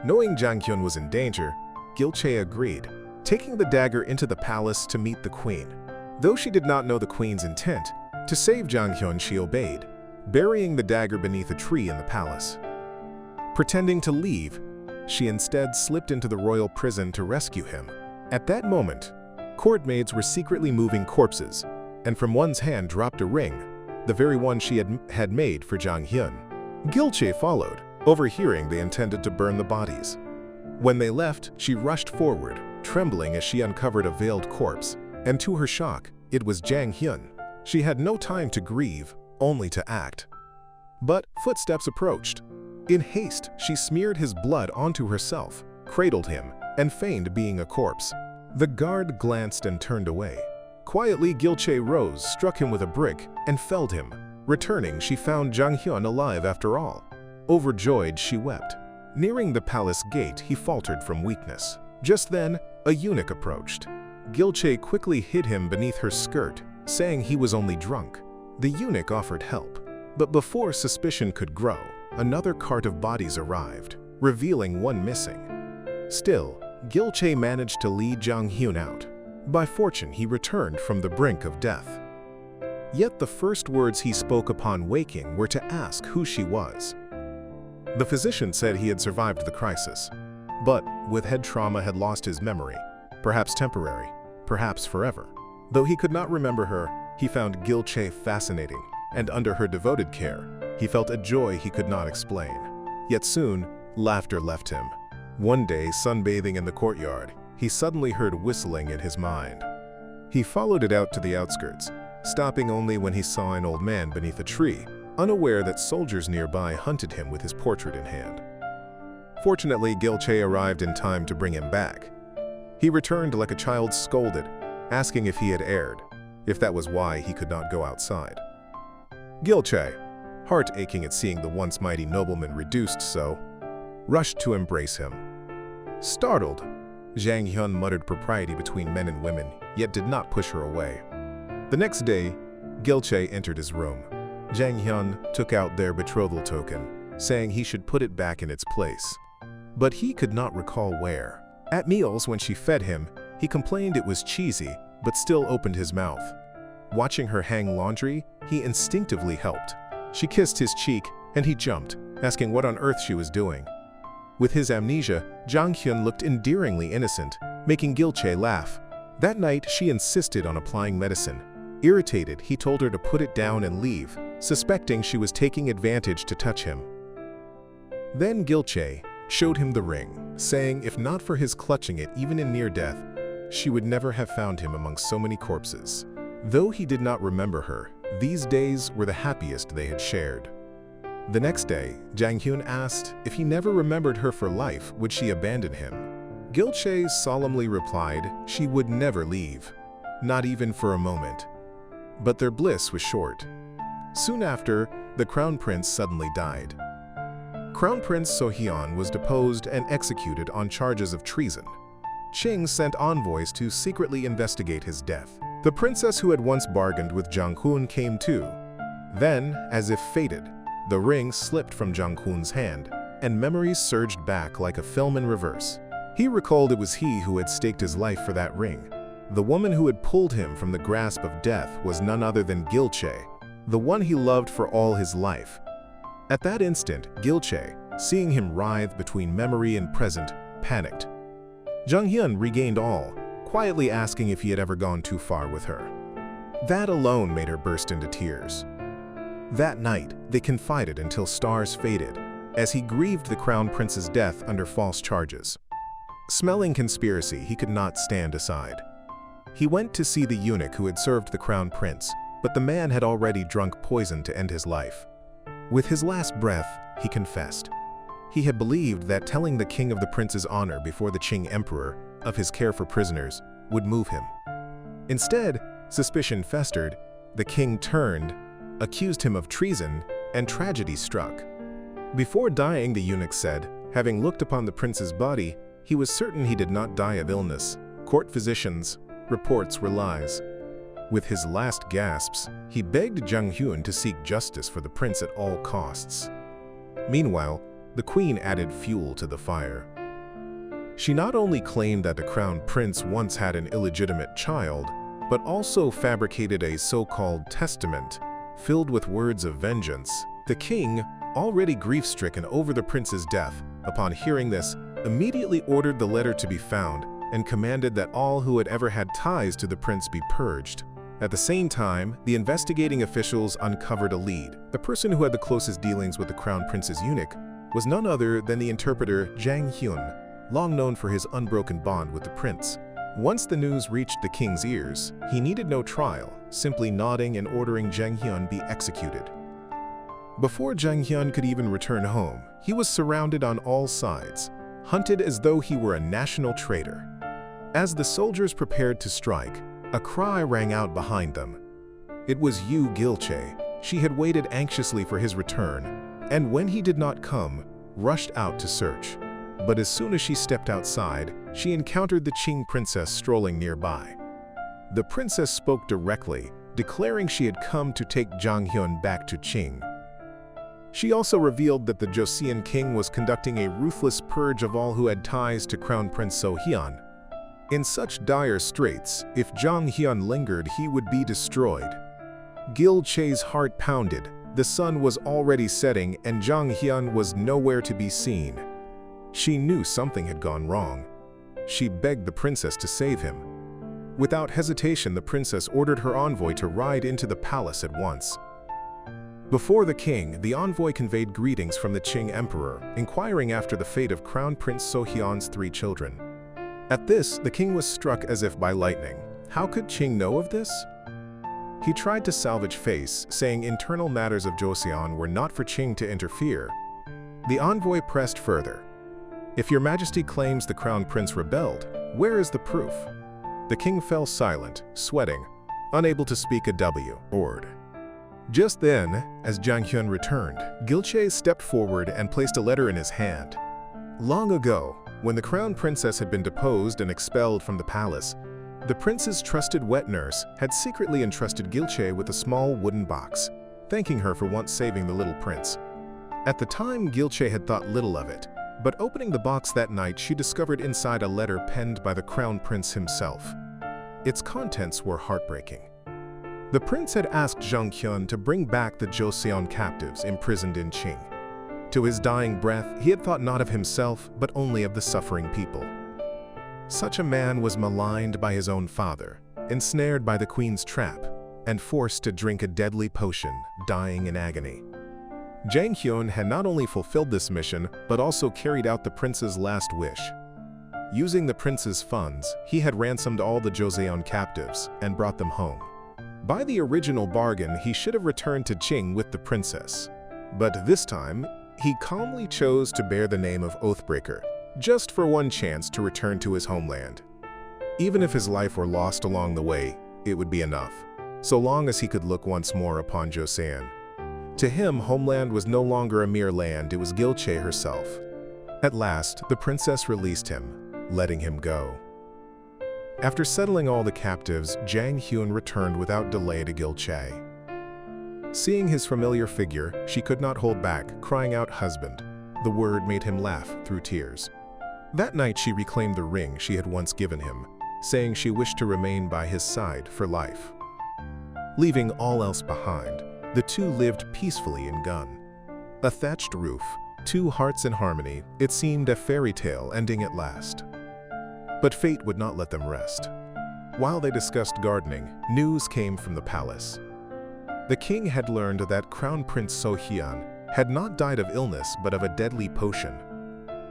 Knowing Zhang Hyun was in danger, Gilche agreed, taking the dagger into the palace to meet the queen. Though she did not know the queen's intent, to save Zhang Hyun she obeyed, burying the dagger beneath a tree in the palace. Pretending to leave, she instead slipped into the royal prison to rescue him. At that moment, court maids were secretly moving corpses, and from one's hand dropped a ring, the very one she had made for Zhang Hyun. Gilche followed, overhearing they intended to burn the bodies. When they left, she rushed forward, trembling as she uncovered a veiled corpse, and to her shock, it was Zhang Hyun. She had no time to grieve, only to act. But footsteps approached. In haste, she smeared his blood onto herself, cradled him, and feigned being a corpse. The guard glanced and turned away. Quietly, Gilche rose, struck him with a brick, and felled him. Returning, she found Zhang Hyun alive after all. Overjoyed, she wept. Nearing the palace gate, he faltered from weakness. Just then, a eunuch approached. Gilche quickly hid him beneath her skirt, saying he was only drunk. The eunuch offered help. But before suspicion could grow, another cart of bodies arrived, revealing one missing. Still, Gilche managed to lead Zhang Hyun out. By fortune, he returned from the brink of death. Yet the first words he spoke upon waking were to ask who she was. The physician said he had survived the crisis, but with head trauma had lost his memory, perhaps temporary, perhaps forever. Though he could not remember her, he found Gilche fascinating, and under her devoted care, he felt a joy he could not explain. Yet soon, laughter left him. One day, sunbathing in the courtyard, he suddenly heard whistling in his mind. He followed it out to the outskirts, stopping only when he saw an old man beneath a tree, unaware that soldiers nearby hunted him with his portrait in hand. Fortunately, Gilche arrived in time to bring him back. He returned like a child scolded, asking if he had erred, if that was why he could not go outside. Gilche, heart aching at seeing the once mighty nobleman reduced so, rushed to embrace him. Startled, Zhang Hyun muttered propriety between men and women, yet did not push her away. The next day, Gilche entered his room. Zhang Hyun took out their betrothal token, saying he should put it back in its place. But he could not recall where. At meals, when she fed him, he complained it was cheesy, but still opened his mouth. Watching her hang laundry, he instinctively helped. She kissed his cheek, and he jumped, asking what on earth she was doing. With his amnesia, Zhang Hyun looked endearingly innocent, making Gilche laugh. That night, she insisted on applying medicine. Irritated, he told her to put it down and leave, suspecting she was taking advantage to touch him. Then Gilche showed him the ring, saying if not for his clutching it even in near death, she would never have found him among so many corpses. Though he did not remember her, these days were the happiest they had shared. The next day, Zhang Hyun asked if he never remembered her for life, would she abandon him? Gilche solemnly replied she would never leave, not even for a moment. But their bliss was short. Soon after, the crown prince suddenly died. Crown Prince Sohyun was deposed and executed on charges of treason. Qing sent envoys to secretly investigate his death. The princess who had once bargained with Zhang Hun came too. Then, as if fated, the ring slipped from Zhang Hun's hand, and memories surged back like a film in reverse. He recalled it was he who had staked his life for that ring. The woman who had pulled him from the grasp of death was none other than Gilche, the one he loved for all his life. At that instant, Gilche, seeing him writhe between memory and present, panicked. Zhang Hyun regained all, quietly asking if he had ever gone too far with her. That alone made her burst into tears. That night, they confided until stars faded, as he grieved the crown prince's death under false charges. Smelling conspiracy, he could not stand aside. He went to see the eunuch who had served the crown prince, but the man had already drunk poison to end his life. With his last breath, he confessed. He had believed that telling the king of the prince's honor before the Qing emperor of his care for prisoners would move him. Instead, suspicion festered, the king turned, accused him of treason, and tragedy struck. Before dying, the eunuch said, having looked upon the prince's body, he was certain he did not die of illness. Court physicians' reports were lies. With his last gasps, he begged Jang Hyun to seek justice for the prince at all costs. Meanwhile, the queen added fuel to the fire. She not only claimed that the crown prince once had an illegitimate child, but also fabricated a so-called testament filled with words of vengeance. The king, already grief-stricken over the prince's death, upon hearing this, immediately ordered the letter to be found and commanded that all who had ever had ties to the prince be purged. At the same time, the investigating officials uncovered a lead. The person who had the closest dealings with the crown prince's eunuch was none other than the interpreter Jang Hyun, long known for his unbroken bond with the prince. Once the news reached the king's ears, he needed no trial, simply nodding and ordering Jang Hyun be executed. Before Jang Hyun could even return home, he was surrounded on all sides, hunted as though he were a national traitor. As the soldiers prepared to strike, a cry rang out behind them. It was Yu Gilche. She had waited anxiously for his return, and when he did not come, rushed out to search. But as soon as she stepped outside, she encountered the Qing princess strolling nearby. The princess spoke directly, declaring she had come to take Jang Hyun back to Qing. She also revealed that the Joseon king was conducting a ruthless purge of all who had ties to Crown Prince So-hyun. In such dire straits, if Jang Hyun lingered, he would be destroyed. Gil Che's heart pounded. The sun was already setting and Jang Hyun was nowhere to be seen. She knew something had gone wrong. She begged the princess to save him. Without hesitation, the princess ordered her envoy to ride into the palace at once. Before the king, the envoy conveyed greetings from the Qing emperor, inquiring after the fate of Crown Prince So-hyun's 3 children. At this, the king was struck as if by lightning. How could Qing know of this? He tried to salvage face, saying internal matters of Joseon were not for Qing to interfere. The envoy pressed further. If your majesty claims the crown prince rebelled, where is the proof? The king fell silent, sweating, unable to speak a word. Just then, as Jang Hyun returned, Gilche stepped forward and placed a letter in his hand. Long ago, when the crown princess had been deposed and expelled from the palace, the prince's trusted wet nurse had secretly entrusted Gilche with a small wooden box, thanking her for once saving the little prince. At the time, Gilche had thought little of it, but opening the box that night, she discovered inside a letter penned by the crown prince himself. Its contents were heartbreaking. The prince had asked Jang Hyun to bring back the Joseon captives imprisoned in Qing. To his dying breath, he had thought not of himself, but only of the suffering people. Such a man was maligned by his own father, ensnared by the queen's trap, and forced to drink a deadly potion, dying in agony. Jang Hyun had not only fulfilled this mission, but also carried out the prince's last wish. Using the prince's funds, he had ransomed all the Joseon captives and brought them home. By the original bargain, he should have returned to Qing with the princess. But this time, he calmly chose to bear the name of Oathbreaker, just for one chance to return to his homeland. Even if his life were lost along the way, it would be enough, so long as he could look once more upon Joseon. To him, homeland was no longer a mere land, it was Gilche herself. At last, the princess released him, letting him go. After settling all the captives, Jang Hyun returned without delay to Gilche. Seeing his familiar figure, she could not hold back, crying out, "Husband." The word made him laugh through tears. That night she reclaimed the ring she had once given him, saying she wished to remain by his side for life. Leaving all else behind, the two lived peacefully in Gun. A thatched roof, 2 hearts in harmony, it seemed a fairy tale ending at last. But fate would not let them rest. While they discussed gardening, news came from the palace. The king had learned that Crown Prince So-hyun had not died of illness but of a deadly potion.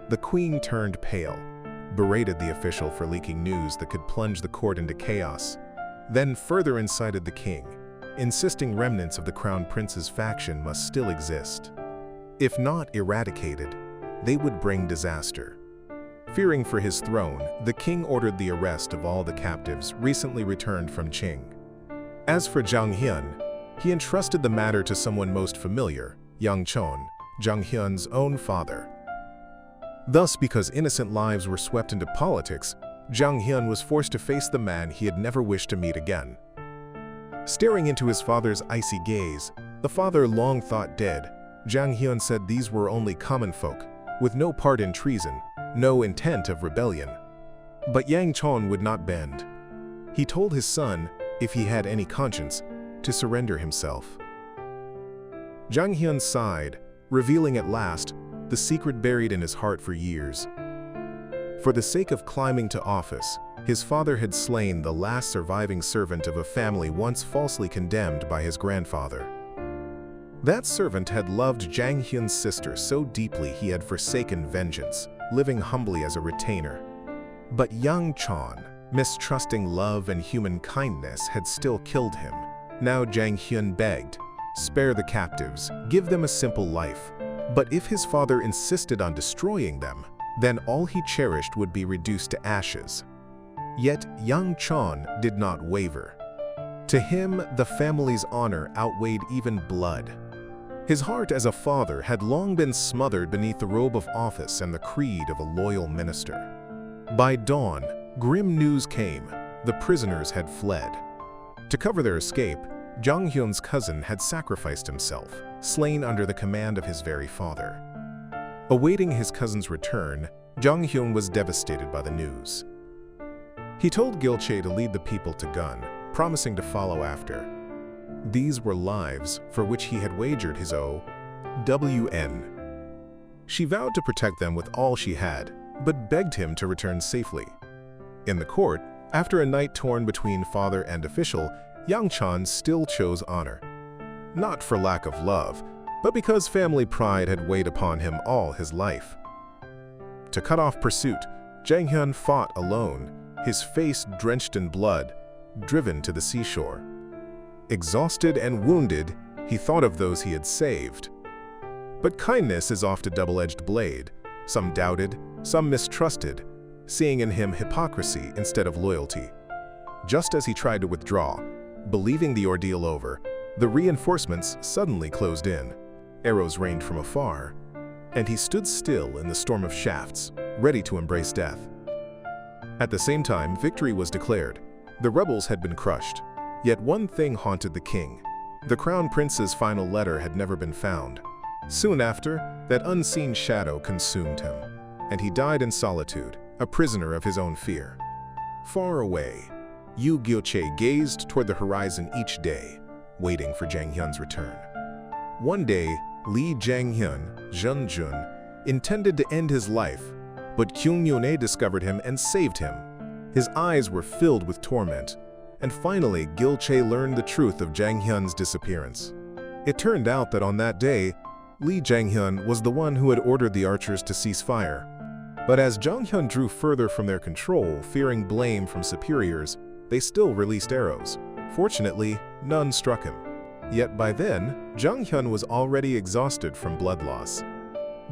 The queen turned pale, berated the official for leaking news that could plunge the court into chaos, then further incited the king, insisting remnants of the crown prince's faction must still exist. If not eradicated, they would bring disaster. Fearing for his throne, the king ordered the arrest of all the captives recently returned from Qing. As for Zhang Hyun, he entrusted the matter to someone most familiar, Yang Chon, Zhang Hyun's own father. Thus, because innocent lives were swept into politics, Zhang Hyun was forced to face the man he had never wished to meet again. Staring into his father's icy gaze, the father long thought dead, Zhang Hyun said these were only common folk, with no part in treason, no intent of rebellion. But Yang Chon would not bend. He told his son, if he had any conscience, to surrender himself. Zhang Hyun sighed, revealing at last the secret buried in his heart for years. For the sake of climbing to office, his father had slain the last surviving servant of a family once falsely condemned by his grandfather. That servant had loved Zhang Hyun's sister so deeply he had forsaken vengeance, living humbly as a retainer. But Yang Chon, mistrusting love and human kindness, had still killed him. Now Zhang Hyun begged, spare the captives, give them a simple life. But if his father insisted on destroying them, then all he cherished would be reduced to ashes. Yet Yang Chon did not waver. To him, the family's honor outweighed even blood. His heart as a father had long been smothered beneath the robe of office and the creed of a loyal minister. By dawn, grim news came. The prisoners had fled. To cover their escape, Zhang Hyun's cousin had sacrificed himself, slain under the command of his very father. Awaiting his cousin's return, Zhang Hyun was devastated by the news. He told Gilche to lead the people to Gun, promising to follow after. These were lives for which he had wagered his OWN. She vowed to protect them with all she had, but begged him to return safely. In the court, after a night torn between father and official, Yang Chon still chose honor. Not for lack of love, but because family pride had weighed upon him all his life. To cut off pursuit, Zhang Hyun fought alone, his face drenched in blood, driven to the seashore. Exhausted and wounded, he thought of those he had saved. But kindness is oft a double-edged blade. Some doubted, some mistrusted, seeing in him hypocrisy instead of loyalty. Just as he tried to withdraw, believing the ordeal over, the reinforcements suddenly closed in. Arrows rained from afar, and he stood still in the storm of shafts, ready to embrace death. At the same time, victory was declared. The rebels had been crushed. Yet one thing haunted the king. The crown prince's final letter had never been found. Soon after, that unseen shadow consumed him, and he died in solitude, a prisoner of his own fear. Far away, Yu Gilche gazed toward the horizon each day, waiting for Zhang Hyun's return. One day, Li Zhanghyun, Zhenjun, intended to end his life, but Kyung Yone discovered him and saved him. His eyes were filled with torment, and finally Gilche learned the truth of Zhang Hyun's disappearance. It turned out that on that day, Li Zhanghyun was the one who had ordered the archers to cease fire. But as Zhang Hyun drew further from their control, fearing blame from superiors, they still released arrows. Fortunately, none struck him. Yet by then, Zhang Hyun was already exhausted from blood loss.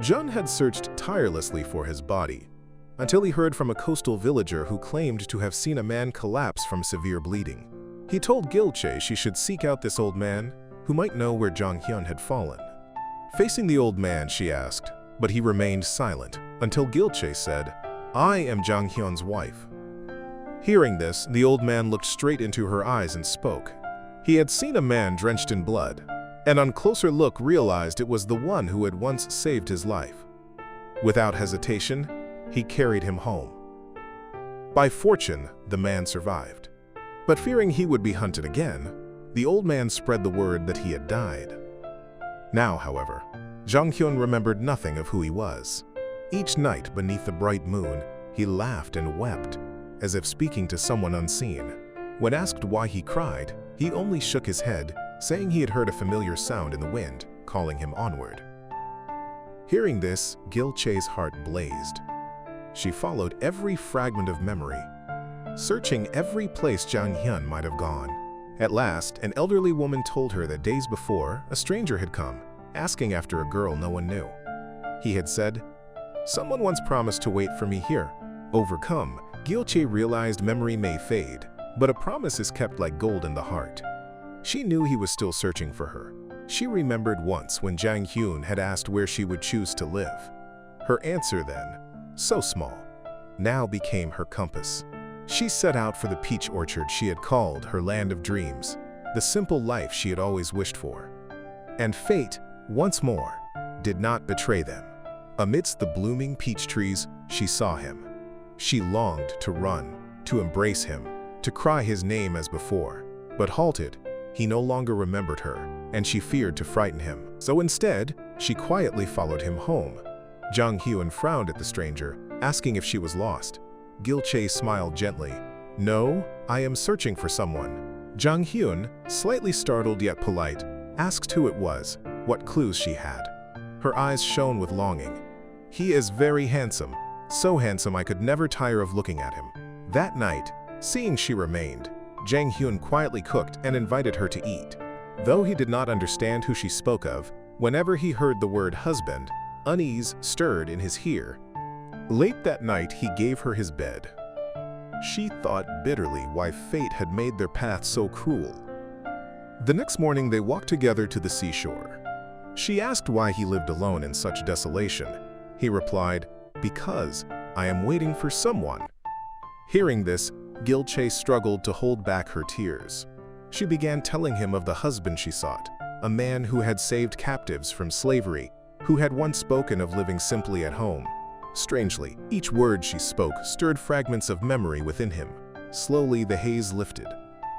Jun had searched tirelessly for his body, until he heard from a coastal villager who claimed to have seen a man collapse from severe bleeding. He told Gilche she should seek out this old man, who might know where Zhang Hyun had fallen. Facing the old man, she asked, but he remained silent, until Gilche said, "I am Zhang Hyun's wife." Hearing this, the old man looked straight into her eyes and spoke. He had seen a man drenched in blood, and on closer look realized it was the one who had once saved his life. Without hesitation, he carried him home. By fortune, the man survived. But fearing he would be hunted again, the old man spread the word that he had died. Now, however, Zhang Hyun remembered nothing of who he was. Each night beneath the bright moon, he laughed and wept, as if speaking to someone unseen. When asked why he cried, he only shook his head, saying he had heard a familiar sound in the wind, calling him onward. Hearing this, Gilche's heart blazed. She followed every fragment of memory, searching every place Zhang Hyun might have gone. At last, an elderly woman told her that days before, a stranger had come, asking after a girl no one knew. He had said, Someone once promised to wait for me here. Overcome, Gilche realized memory may fade, but a promise is kept like gold in the heart. She knew he was still searching for her. She remembered once when Jang Hyun had asked where she would choose to live. Her answer then, so small, now became her compass. She set out for the peach orchard she had called her land of dreams, the simple life she had always wished for. And fate, once more, did not betray them. Amidst the blooming peach trees, she saw him. She longed to run, to embrace him, to cry his name as before, but halted. He no longer remembered her, and she feared to frighten him. So instead, she quietly followed him home. Jang Hyun frowned at the stranger, asking if she was lost. Gilche smiled gently. No, I am searching for someone. Jang Hyun, slightly startled yet polite, asked who it was, what clues she had. Her eyes shone with longing. He is very handsome, so handsome I could never tire of looking at him. That night, seeing she remained, Jang Hyun quietly cooked and invited her to eat. Though he did not understand who she spoke of, whenever he heard the word husband, unease stirred in his ear. Late that night, he gave her his bed. She thought bitterly why fate had made their path so cruel. The next morning, they walked together to the seashore. She asked why he lived alone in such desolation. He replied, "Because I am waiting for someone." Hearing this, Gilche struggled to hold back her tears. She began telling him of the husband she sought, a man who had saved captives from slavery, who had once spoken of living simply at home. Strangely, each word she spoke stirred fragments of memory within him. Slowly, the haze lifted.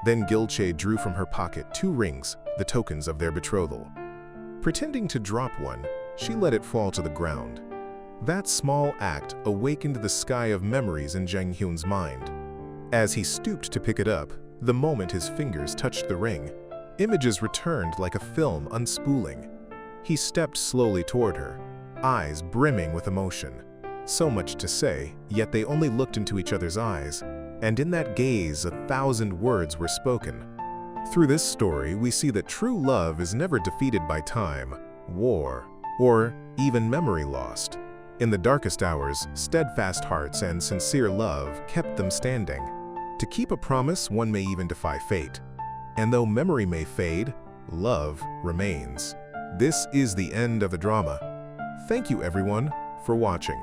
Then Gilche drew from her pocket 2 rings, the tokens of their betrothal. Pretending to drop one, she let it fall to the ground. That small act awakened the sky of memories in Jang Hyun's mind. As he stooped to pick it up, the moment his fingers touched the ring, images returned like a film unspooling. He stepped slowly toward her, eyes brimming with emotion. So much to say, yet they only looked into each other's eyes, and in that gaze 1,000 words were spoken. Through this story, we see that true love is never defeated by time, war, or even memory lost. In the darkest hours, steadfast hearts and sincere love kept them standing. To keep a promise, one may even defy fate. And though memory may fade, love remains. This is the end of the drama. Thank you everyone for watching.